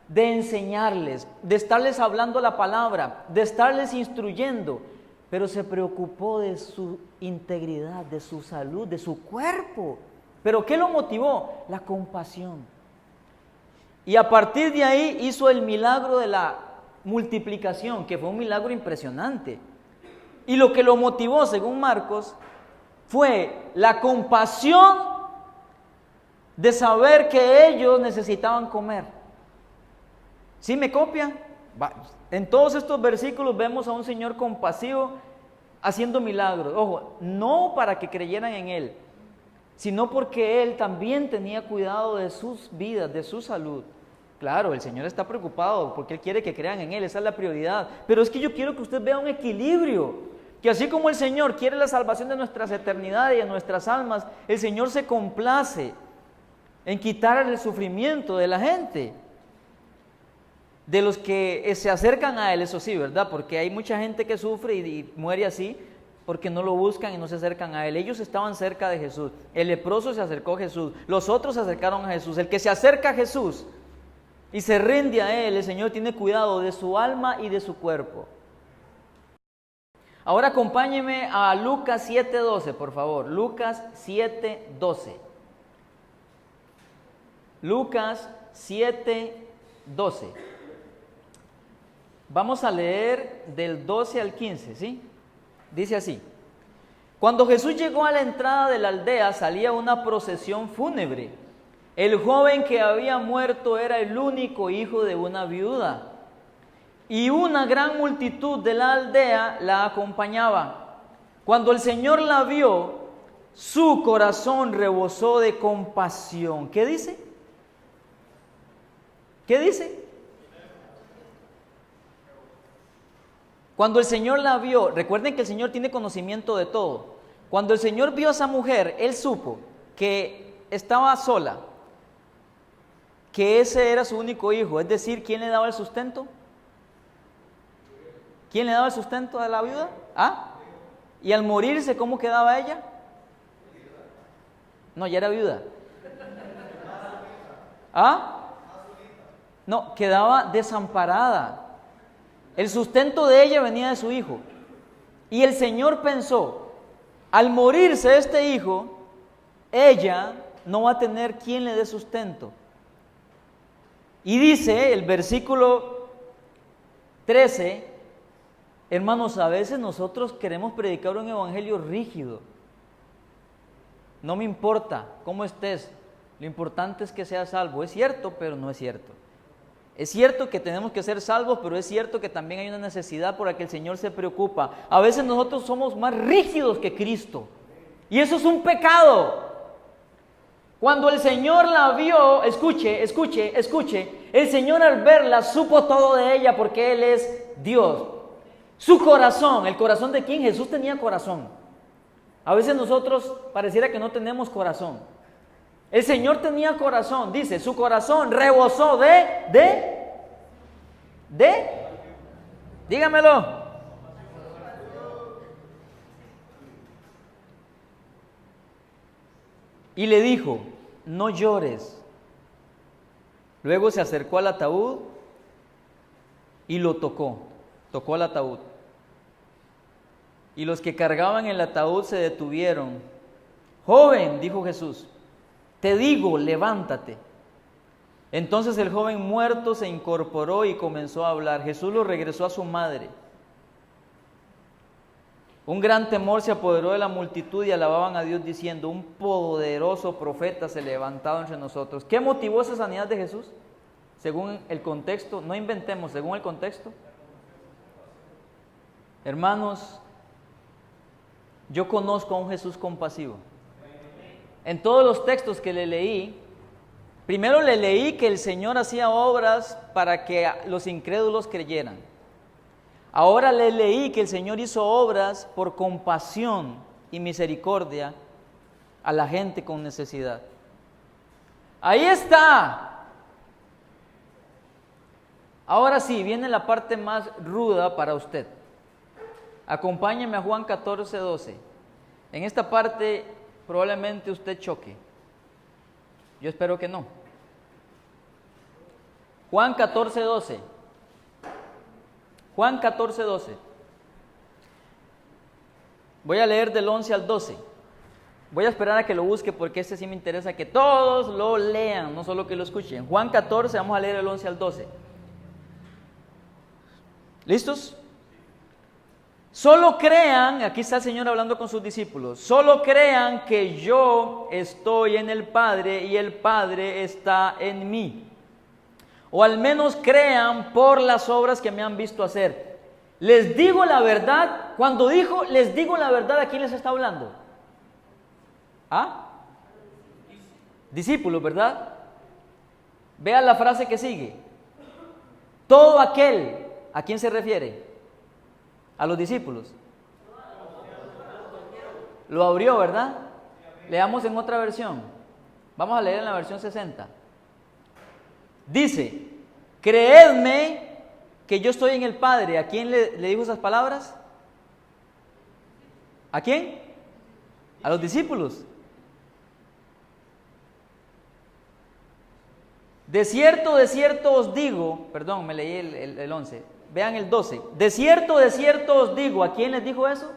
de enseñarles, de estarles hablando la palabra, de estarles instruyendo, pero se preocupó de su integridad, de su salud, de su cuerpo. ¿Pero qué lo motivó? La compasión. Y a partir de ahí hizo el milagro de la multiplicación, que fue un milagro impresionante. Y lo que lo motivó, según Marcos, fue la compasión de saber que ellos necesitaban comer. ¿Sí me copia? En todos estos versículos vemos a un Señor compasivo haciendo milagros. Ojo, no para que creyeran en Él, sino porque Él también tenía cuidado de sus vidas, de su salud. Claro, el Señor está preocupado porque Él quiere que crean en Él, esa es la prioridad. Pero es que yo quiero que usted vea un equilibrio, que así como el Señor quiere la salvación de nuestras eternidades y de nuestras almas, el Señor se complace en quitar el sufrimiento de la gente, de los que se acercan a Él, eso sí, ¿verdad? Porque hay mucha gente que sufre y muere así porque no lo buscan y no se acercan a Él. Ellos estaban cerca de Jesús, el leproso se acercó a Jesús, los otros se acercaron a Jesús. El que se acerca a Jesús y se rinde a Él, el Señor tiene cuidado de su alma y de su cuerpo. Ahora acompáñeme a Lucas 7:12, por favor. Lucas 7:12. Lucas 7:12. Vamos a leer del 12 al 15, ¿sí? Dice así. Cuando Jesús llegó a la entrada de la aldea, salía una procesión fúnebre. El joven que había muerto era el único hijo de una viuda, y una gran multitud de la aldea la acompañaba. Cuando el Señor la vio, su corazón rebosó de compasión. ¿Qué dice? ¿Qué dice? Cuando el Señor la vio, recuerden que el Señor tiene conocimiento de todo. Cuando el Señor vio a esa mujer, Él supo que estaba sola, que ese era su único hijo. Es decir, ¿quién le daba el sustento? ¿Quién le daba el sustento a la viuda? ¿Ah? Y al morirse, ¿cómo quedaba ella? No, ya era viuda. ¿Ah? No, quedaba desamparada. El sustento de ella venía de su hijo. Y el Señor pensó, al morirse este hijo, ella no va a tener quien le dé sustento. Y dice el versículo 13, hermanos, a veces nosotros queremos predicar un evangelio rígido. No me importa cómo estés, lo importante es que seas salvo. Es cierto, pero no es cierto. Es cierto que tenemos que ser salvos, pero es cierto que también hay una necesidad por la que el Señor se preocupa. A veces nosotros somos más rígidos que Cristo, y eso es un pecado. Cuando el Señor la vio, escuche, el Señor al verla supo todo de ella porque Él es Dios. Su corazón, ¿el corazón de quién? Jesús tenía corazón. A veces nosotros pareciera que no tenemos corazón. El Señor tenía corazón, dice, su corazón rebosó dígamelo. Y le dijo, no llores. Luego se acercó al ataúd y lo tocó al ataúd. Y los que cargaban el ataúd se detuvieron. Joven, dijo Jesús, te digo, levántate. Entonces el joven muerto se incorporó y comenzó a hablar. Jesús lo regresó a su madre. Un gran temor se apoderó de la multitud y alababan a Dios diciendo, un poderoso profeta se levantado entre nosotros. ¿Qué motivó esa sanidad de Jesús? Según el contexto, no inventemos, según el contexto. Hermanos, yo conozco a un Jesús compasivo. En todos los textos que le leí, primero le leí que el Señor hacía obras para que los incrédulos creyeran. Ahora le leí que el Señor hizo obras por compasión y misericordia a la gente con necesidad. Ahí está. Ahora sí, viene la parte más ruda para usted. Acompáñeme a Juan 14:12. En esta parte probablemente usted choque. Yo espero que no. Juan 14:12. Juan 14:12. Voy a leer del 11 al 12. Voy a esperar a que lo busque porque este sí me interesa que todos lo lean, no solo que lo escuchen. Juan 14, vamos a leer el 11 al 12. ¿Listos? Solo crean, aquí está el Señor hablando con sus discípulos, solo crean que yo estoy en el Padre y el Padre está en mí. O al menos crean por las obras que me han visto hacer. Les digo la verdad, cuando dijo les digo la verdad, ¿a quién les está hablando? ¿Ah? Discípulos, ¿verdad? Vean la frase que sigue. Todo aquel, ¿a quién se refiere? A los discípulos. Lo abrió, ¿verdad? Leamos en otra versión. Vamos a leer en la versión 60. Dice, creedme que yo estoy en el Padre. ¿A quién le dijo esas palabras? ¿A quién? A los discípulos. De cierto os digo, perdón, me leí el 11. Vean el 12. De cierto os digo, ¿a quién les dijo eso?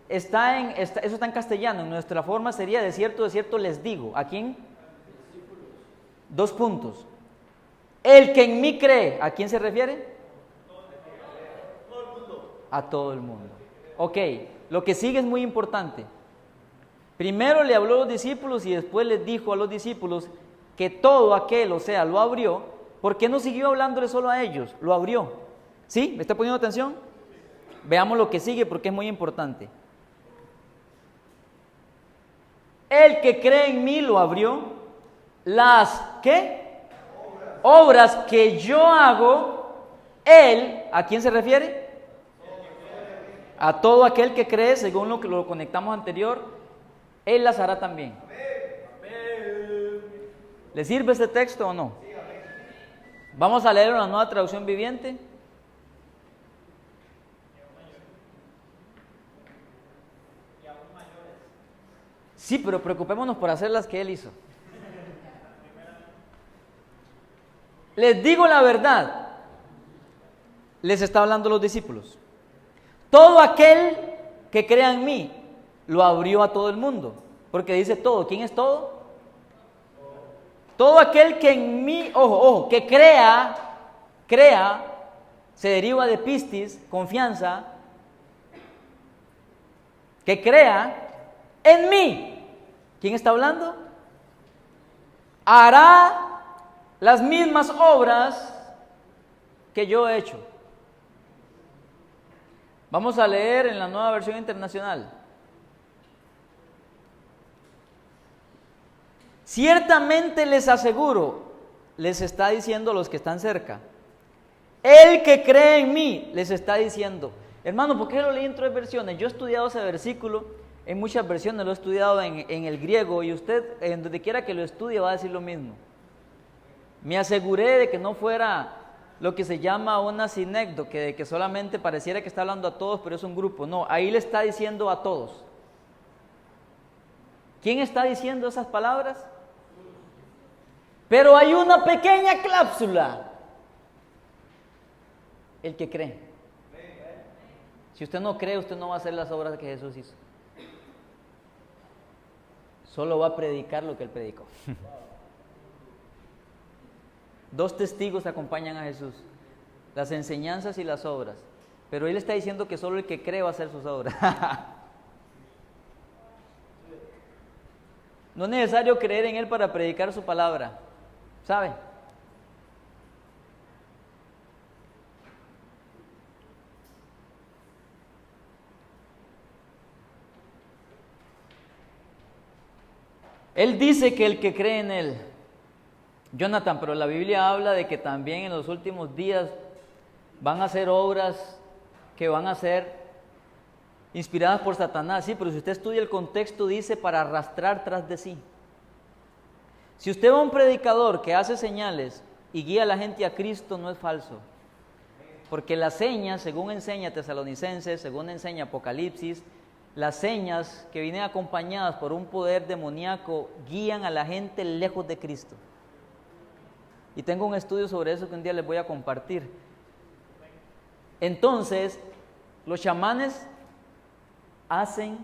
Eso está en castellano, en nuestra forma sería de cierto les digo. ¿A quién? 2 puntos. El que en mí cree, ¿a quién se refiere? A todo el mundo. Ok, lo que sigue es muy importante. Primero le habló a los discípulos y después les dijo a los discípulos que todo aquel, o sea, lo abrió, ¿por qué no siguió hablándole solo a ellos? Lo abrió. ¿Sí? ¿Me está poniendo atención? Veamos lo que sigue porque es muy importante. El que cree en mí lo abrió. Las, ¿qué? Obras que yo hago, él, ¿a quién se refiere? A todo aquel que cree, según lo que lo conectamos anterior, él las hará también. ¿Le sirve este texto o no? Vamos a leer una nueva traducción viviente. Sí, pero preocupémonos por hacer las que él hizo. Les digo la verdad, les está hablando los discípulos. Todo aquel que crea en mí, lo abrió a todo el mundo. Porque dice todo. ¿Quién es todo? Todo aquel que en mí, ojo, que crea, se deriva de pistis, confianza, que crea en mí. ¿Quién está hablando? Hará las mismas obras que yo he hecho. Vamos a leer en la Nueva Versión Internacional. Ciertamente les aseguro, les está diciendo a los que están cerca, el que cree en mí, les está diciendo, hermano, ¿por qué lo leí en 3 versiones? Yo he estudiado ese versículo en muchas versiones, lo he estudiado en el griego, y usted, en donde quiera que lo estudie, va a decir lo mismo. Me aseguré de que no fuera lo que se llama una sinécdoque, de que solamente pareciera que está hablando a todos, pero es un grupo. No, ahí le está diciendo a todos. ¿Quién está diciendo esas palabras? Pero hay una pequeña cláusula. El que cree. Si usted no cree, usted no va a hacer las obras que Jesús hizo. Solo va a predicar lo que él predicó. 2 testigos acompañan a Jesús, las enseñanzas y las obras. Pero él está diciendo que solo el que cree va a hacer sus obras. No es necesario creer en él para predicar su palabra, ¿sabe? Él dice que el que cree en él, Jonathan, pero la Biblia habla de que también en los últimos días van a hacer obras que van a ser inspiradas por Satanás. Sí, pero si usted estudia el contexto, dice para arrastrar tras de sí. Si usted va a un predicador que hace señales y guía a la gente a Cristo, no es falso. Porque las señas, según enseña Tesalonicenses, según enseña Apocalipsis, las señas que vienen acompañadas por un poder demoníaco guían a la gente lejos de Cristo. Y tengo un estudio sobre eso que un día les voy a compartir. Entonces, los chamanes hacen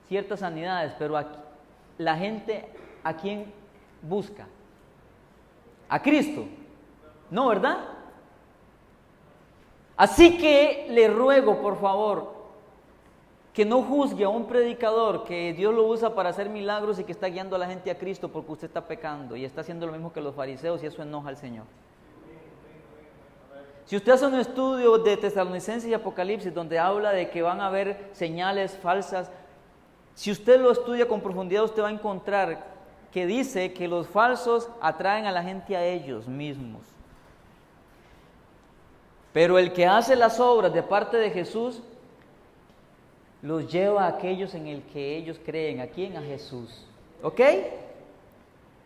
ciertas sanidades, pero aquí, la gente, ¿a quién busca? A Cristo. ¿No, verdad? Así que le ruego, por favor, que no juzgue a un predicador que Dios lo usa para hacer milagros y que está guiando a la gente a Cristo, porque usted está pecando y está haciendo lo mismo que los fariseos, y eso enoja al Señor. Si usted hace un estudio de Tesalonicenses y Apocalipsis donde habla de que van a haber señales falsas, si usted lo estudia con profundidad, usted va a encontrar que dice que los falsos atraen a la gente a ellos mismos. Pero el que hace las obras de parte de Jesús los lleva a aquellos en el que ellos creen. ¿A quién? A Jesús. ¿Ok?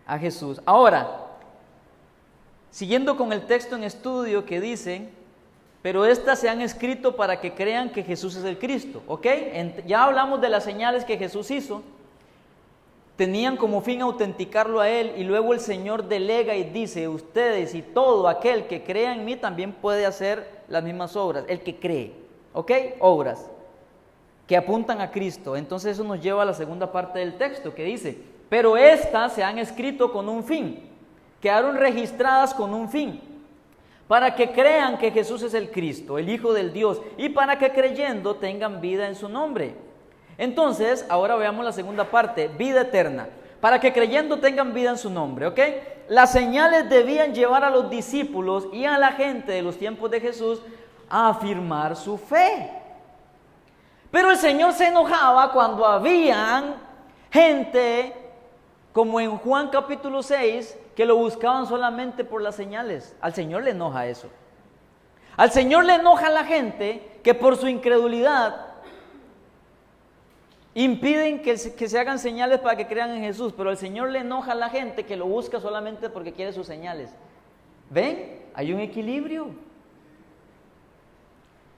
A Jesús. Ahora, siguiendo con el texto en estudio que dice, pero estas se han escrito para que crean que Jesús es el Cristo. ¿Ok? Ya hablamos de las señales que Jesús hizo. Tenían como fin autenticarlo a Él, y luego el Señor delega y dice, ustedes y todo aquel que crea en mí también puede hacer las mismas obras. El que cree. ¿Ok? Obras que apuntan a Cristo. Entonces eso nos lleva a la segunda parte del texto que dice, pero estas se han escrito con un fin, quedaron registradas con un fin, para que crean que Jesús es el Cristo, el Hijo del Dios, y para que creyendo tengan vida en su nombre. Entonces, ahora veamos la segunda parte, vida eterna. para que creyendo tengan vida en su nombre, ¿ok? Las señales debían llevar a los discípulos y a la gente de los tiempos de Jesús a afirmar su fe. Pero el Señor se enojaba cuando habían gente, como en Juan capítulo 6, que lo buscaban solamente por las señales. Al Señor le enoja eso. Al Señor le enoja a la gente que por su incredulidad impiden que se hagan señales para que crean en Jesús, pero al Señor le enoja a la gente que lo busca solamente porque quiere sus señales. ¿Ven? Hay un equilibrio.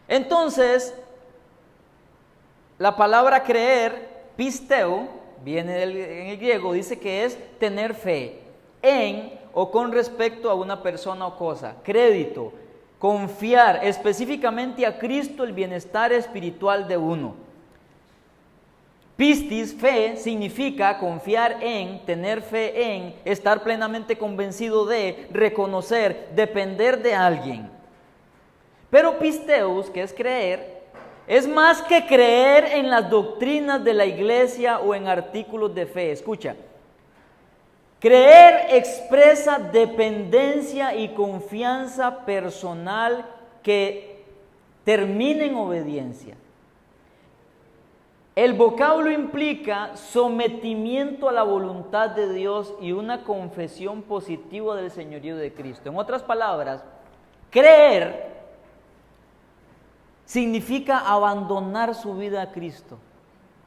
Entonces, la palabra creer, pisteo, viene en el griego, dice que es tener fe en o con respecto a una persona o cosa. Crédito, confiar específicamente a Cristo el bienestar espiritual de uno. Pistis, fe, significa confiar en, tener fe en, estar plenamente convencido de, reconocer, depender de alguien. Pero pisteus, que es creer, es más que creer en las doctrinas de la iglesia o en artículos de fe. Escucha, creer expresa dependencia y confianza personal que termina en obediencia. El vocablo implica sometimiento a la voluntad de Dios y una confesión positiva del señorío de Cristo. En otras palabras, creer significa abandonar su vida a Cristo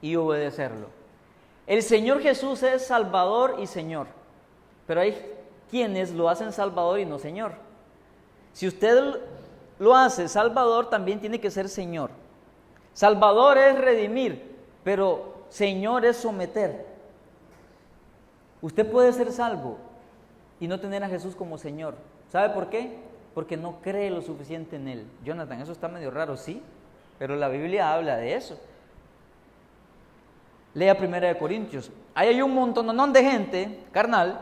y obedecerlo. El Señor Jesús es Salvador y Señor, pero hay quienes lo hacen Salvador y no Señor. Si usted lo hace Salvador, también tiene que ser Señor. Salvador es redimir, pero Señor es someter. Usted puede ser salvo y no tener a Jesús como Señor. ¿Sabe por qué? Porque no cree lo suficiente en Él. Jonathan, eso está medio raro, sí, pero la Biblia habla de eso. Lea 1 Corintios. Ahí hay un montón de gente carnal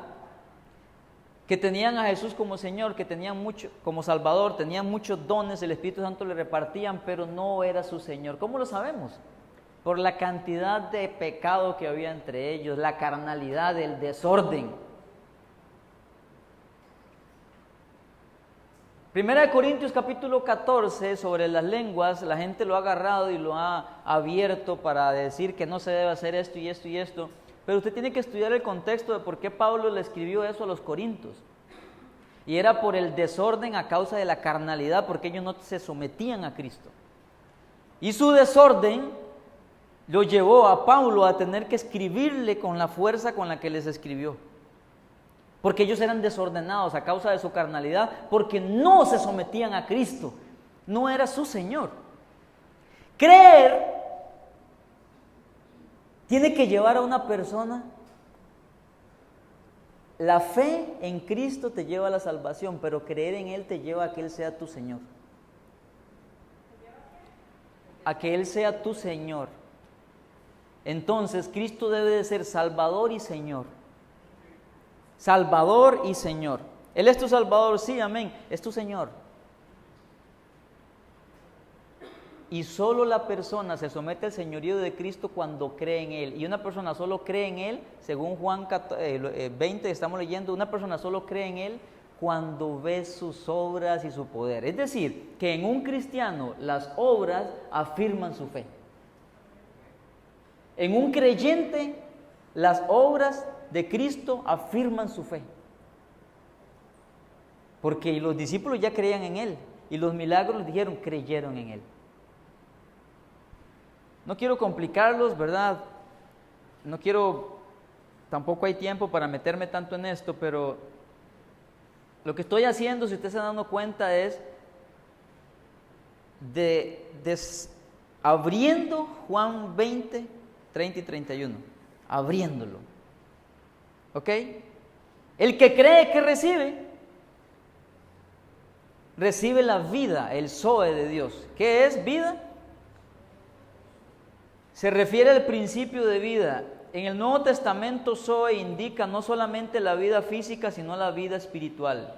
que tenían a Jesús como Señor, que tenían mucho como Salvador, tenían muchos dones, el Espíritu Santo le repartían, pero no era su Señor. ¿Cómo lo sabemos? Por la cantidad de pecado que había entre ellos, la carnalidad, el desorden. 1 Corintios capítulo 14, sobre las lenguas, la gente lo ha agarrado y lo ha abierto para decir que no se debe hacer esto y esto y esto, pero usted tiene que estudiar el contexto de por qué Pablo le escribió eso a los corintios. Y era por el desorden a causa de la carnalidad, porque ellos no se sometían a Cristo. Y su desorden lo llevó a Pablo a tener que escribirle con la fuerza con la que les escribió. Porque ellos eran desordenados a causa de su carnalidad, porque no se sometían a Cristo, no era su Señor. Creer tiene que llevar a una persona, la fe en Cristo te lleva a la salvación, pero creer en Él te lleva a que Él sea tu Señor. A que Él sea tu Señor. Entonces, Cristo debe de ser Salvador y Señor. Salvador y Señor. Él es tu Salvador, sí, amén. Es tu Señor. Y solo la persona se somete al señorío de Cristo cuando cree en Él. Y una persona solo cree en Él, según Juan 20, estamos leyendo, una persona solo cree en Él cuando ve sus obras y su poder. Es decir, que en un cristiano las obras afirman su fe. En un creyente, las obras de Cristo afirman su fe. Porque los discípulos ya creían en Él y los milagros les dijeron, creyeron en Él. No quiero complicarlos, ¿verdad? No quiero, tampoco hay tiempo para meterme tanto en esto, pero lo que estoy haciendo, si usted se está dando cuenta, es abriendo Juan 20, 30 y 31, abriéndolo, ¿ok? El que cree que recibe la vida, el Zoe de Dios. ¿Qué es vida? Se refiere al principio de vida. En el Nuevo Testamento, Zoe indica no solamente la vida física, sino la vida espiritual,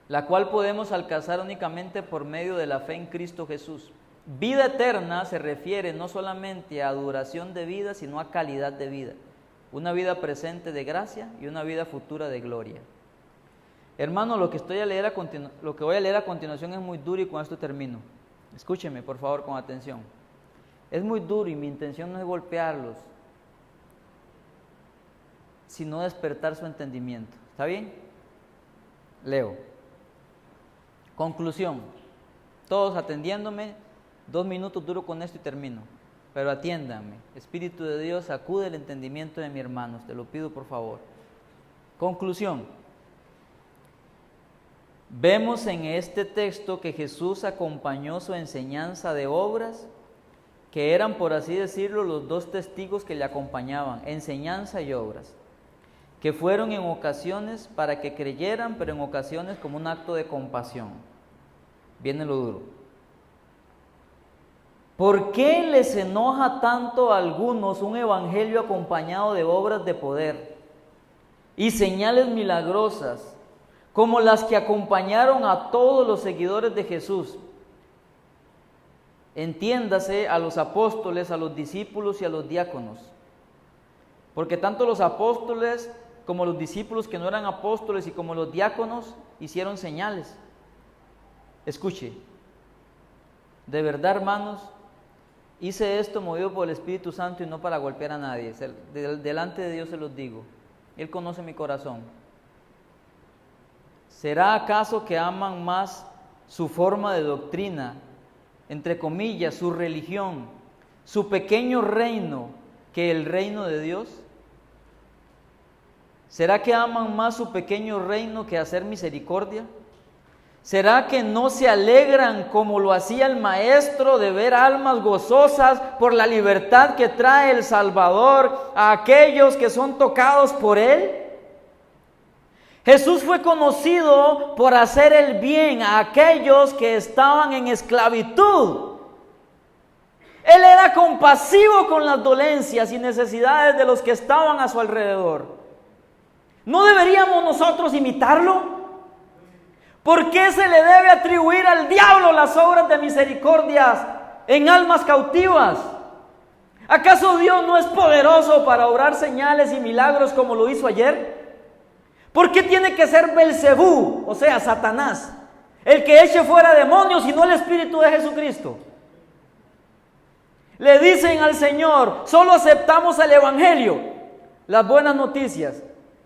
la cual podemos alcanzar únicamente por medio de la fe en Cristo Jesús. Vida eterna se refiere no solamente a duración de vida, sino a calidad de vida. una vida presente de gracia y una vida futura de gloria. Hermano, lo que voy a leer a continuación es muy duro y con esto termino. Escúcheme, por favor, con atención. Es muy duro y mi intención no es golpearlos, sino despertar su entendimiento. ¿Está bien? Leo. Conclusión. Todos atendiéndome, 2 minutos duro con esto y termino. Pero atiéndanme. Espíritu de Dios, sacude el entendimiento de mis hermanos. Te lo pido por favor. Conclusión. Vemos en este texto que Jesús acompañó su enseñanza de obras que eran, por así decirlo, los 2 testigos que le acompañaban, enseñanza y obras, que fueron en ocasiones para que creyeran, pero en ocasiones como un acto de compasión. Viene lo duro. ¿Por qué les enoja tanto a algunos un evangelio acompañado de obras de poder y señales milagrosas, como las que acompañaron a todos los seguidores de Jesús? Entiéndase, a los apóstoles, a los discípulos y a los diáconos. Porque tanto los apóstoles como los discípulos que no eran apóstoles y como los diáconos hicieron señales. Escuche, de verdad, hermanos, hice esto movido por el Espíritu Santo y no para golpear a nadie. Delante de Dios se los digo. Él conoce mi corazón. ¿Será acaso que aman más su forma de doctrina, entre comillas, su religión, su pequeño reino, que el reino de Dios? ¿Será que aman más su pequeño reino que hacer misericordia? ¿Será que no se alegran como lo hacía el Maestro de ver almas gozosas por la libertad que trae el Salvador a aquellos que son tocados por Él? Jesús fue conocido por hacer el bien a aquellos que estaban en esclavitud. Él era compasivo con las dolencias y necesidades de los que estaban a su alrededor. ¿No deberíamos nosotros imitarlo? ¿Por qué se le debe atribuir al diablo las obras de misericordia en almas cautivas? ¿Acaso Dios no es poderoso para obrar señales y milagros como lo hizo ayer? ¿Por qué tiene que ser Belcebú, o sea, Satanás, el que eche fuera demonios y no el Espíritu de Jesucristo? Le dicen al Señor, solo aceptamos el Evangelio, las buenas noticias.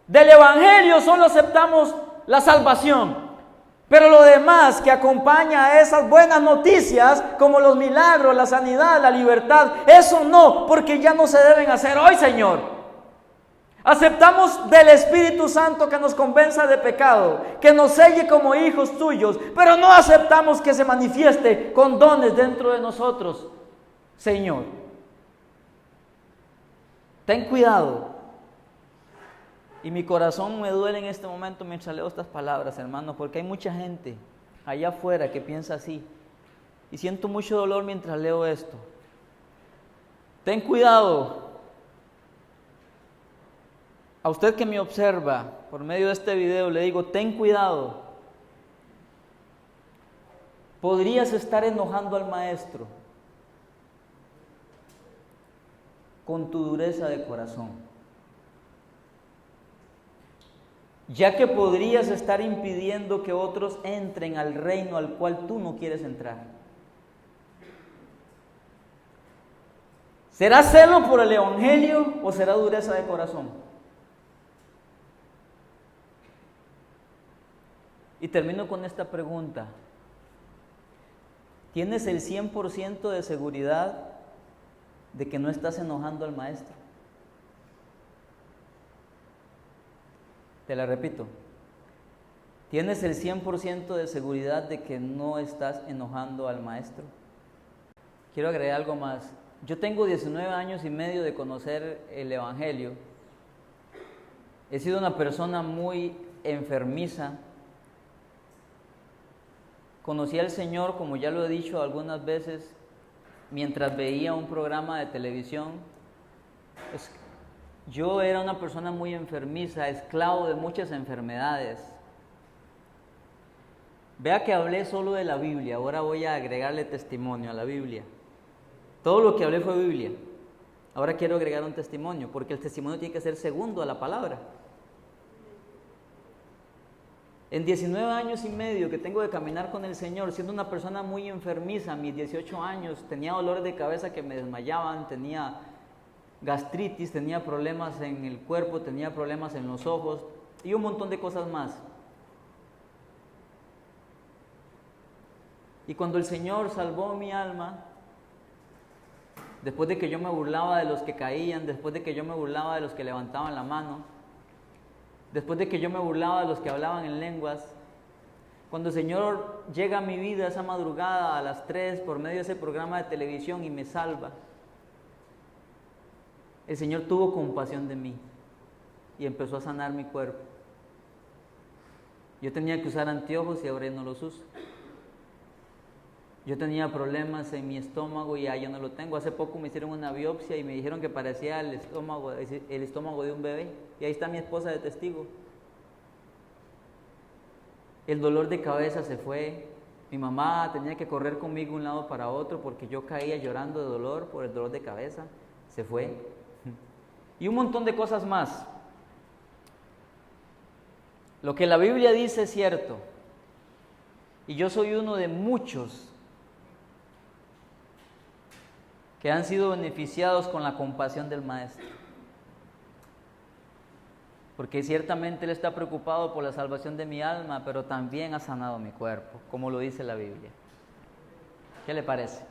Del Evangelio solo aceptamos la salvación. Pero lo demás que acompaña a esas buenas noticias, como los milagros, la sanidad, la libertad, eso no, porque ya no se deben hacer hoy, Señor. Aceptamos del Espíritu Santo que nos convenza de pecado, que nos selle como hijos tuyos, pero no aceptamos que se manifieste con dones dentro de nosotros, Señor. Ten cuidado. Y mi corazón me duele en este momento mientras leo estas palabras, hermanos, porque hay mucha gente allá afuera que piensa así. Y siento mucho dolor mientras leo esto. Ten cuidado. A usted que me observa por medio de este video, le digo, ten cuidado. Podrías estar enojando al Maestro con tu dureza de corazón, ya que podrías estar impidiendo que otros entren al reino al cual tú no quieres entrar. ¿Será celo por el Evangelio o será dureza de corazón? Y termino con esta pregunta. ¿Tienes el 100% de seguridad de que no estás enojando al Maestro? Te la repito. ¿Tienes el 100% de seguridad de que no estás enojando al Maestro? Quiero agregar algo más. Yo tengo 19 años y medio de conocer el Evangelio. He sido una persona muy enfermiza. Conocí al Señor, como ya lo he dicho algunas veces, mientras veía un programa de televisión. Yo era una persona muy enfermiza, esclavo de muchas enfermedades. Vea que hablé solo de la Biblia, ahora voy a agregarle testimonio a la Biblia. Todo lo que hablé fue Biblia. Ahora quiero agregar un testimonio, porque el testimonio tiene que ser segundo a la palabra. En 19 años y medio que tengo de caminar con el Señor, siendo una persona muy enfermiza, a mis 18 años, tenía dolores de cabeza que me desmayaban, tenía gastritis, tenía problemas en el cuerpo, tenía problemas en los ojos y un montón de cosas más. Y cuando el Señor salvó mi alma, después de que yo me burlaba de los que caían, después de que yo me burlaba de los que levantaban la mano, después de que yo me burlaba de los que hablaban en lenguas, cuando el Señor llega a mi vida esa madrugada a las 3 por medio de ese programa de televisión y me salva, el Señor tuvo compasión de mí y empezó a sanar mi cuerpo. Yo tenía que usar anteojos y ahora no los uso. Yo tenía problemas en mi estómago y ya yo no lo tengo. Hace poco me hicieron una biopsia y me dijeron que parecía el estómago de un bebé. Y ahí está mi esposa de testigo. El dolor de cabeza se fue. Mi mamá tenía que correr conmigo de un lado para otro porque yo caía llorando de dolor por el dolor de cabeza. Se fue. Y un montón de cosas más. Lo que la Biblia dice es cierto. Y yo soy uno de muchos que han sido beneficiados con la compasión del Maestro. Porque ciertamente Él está preocupado por la salvación de mi alma, pero también ha sanado mi cuerpo, como lo dice la Biblia. ¿Qué le parece?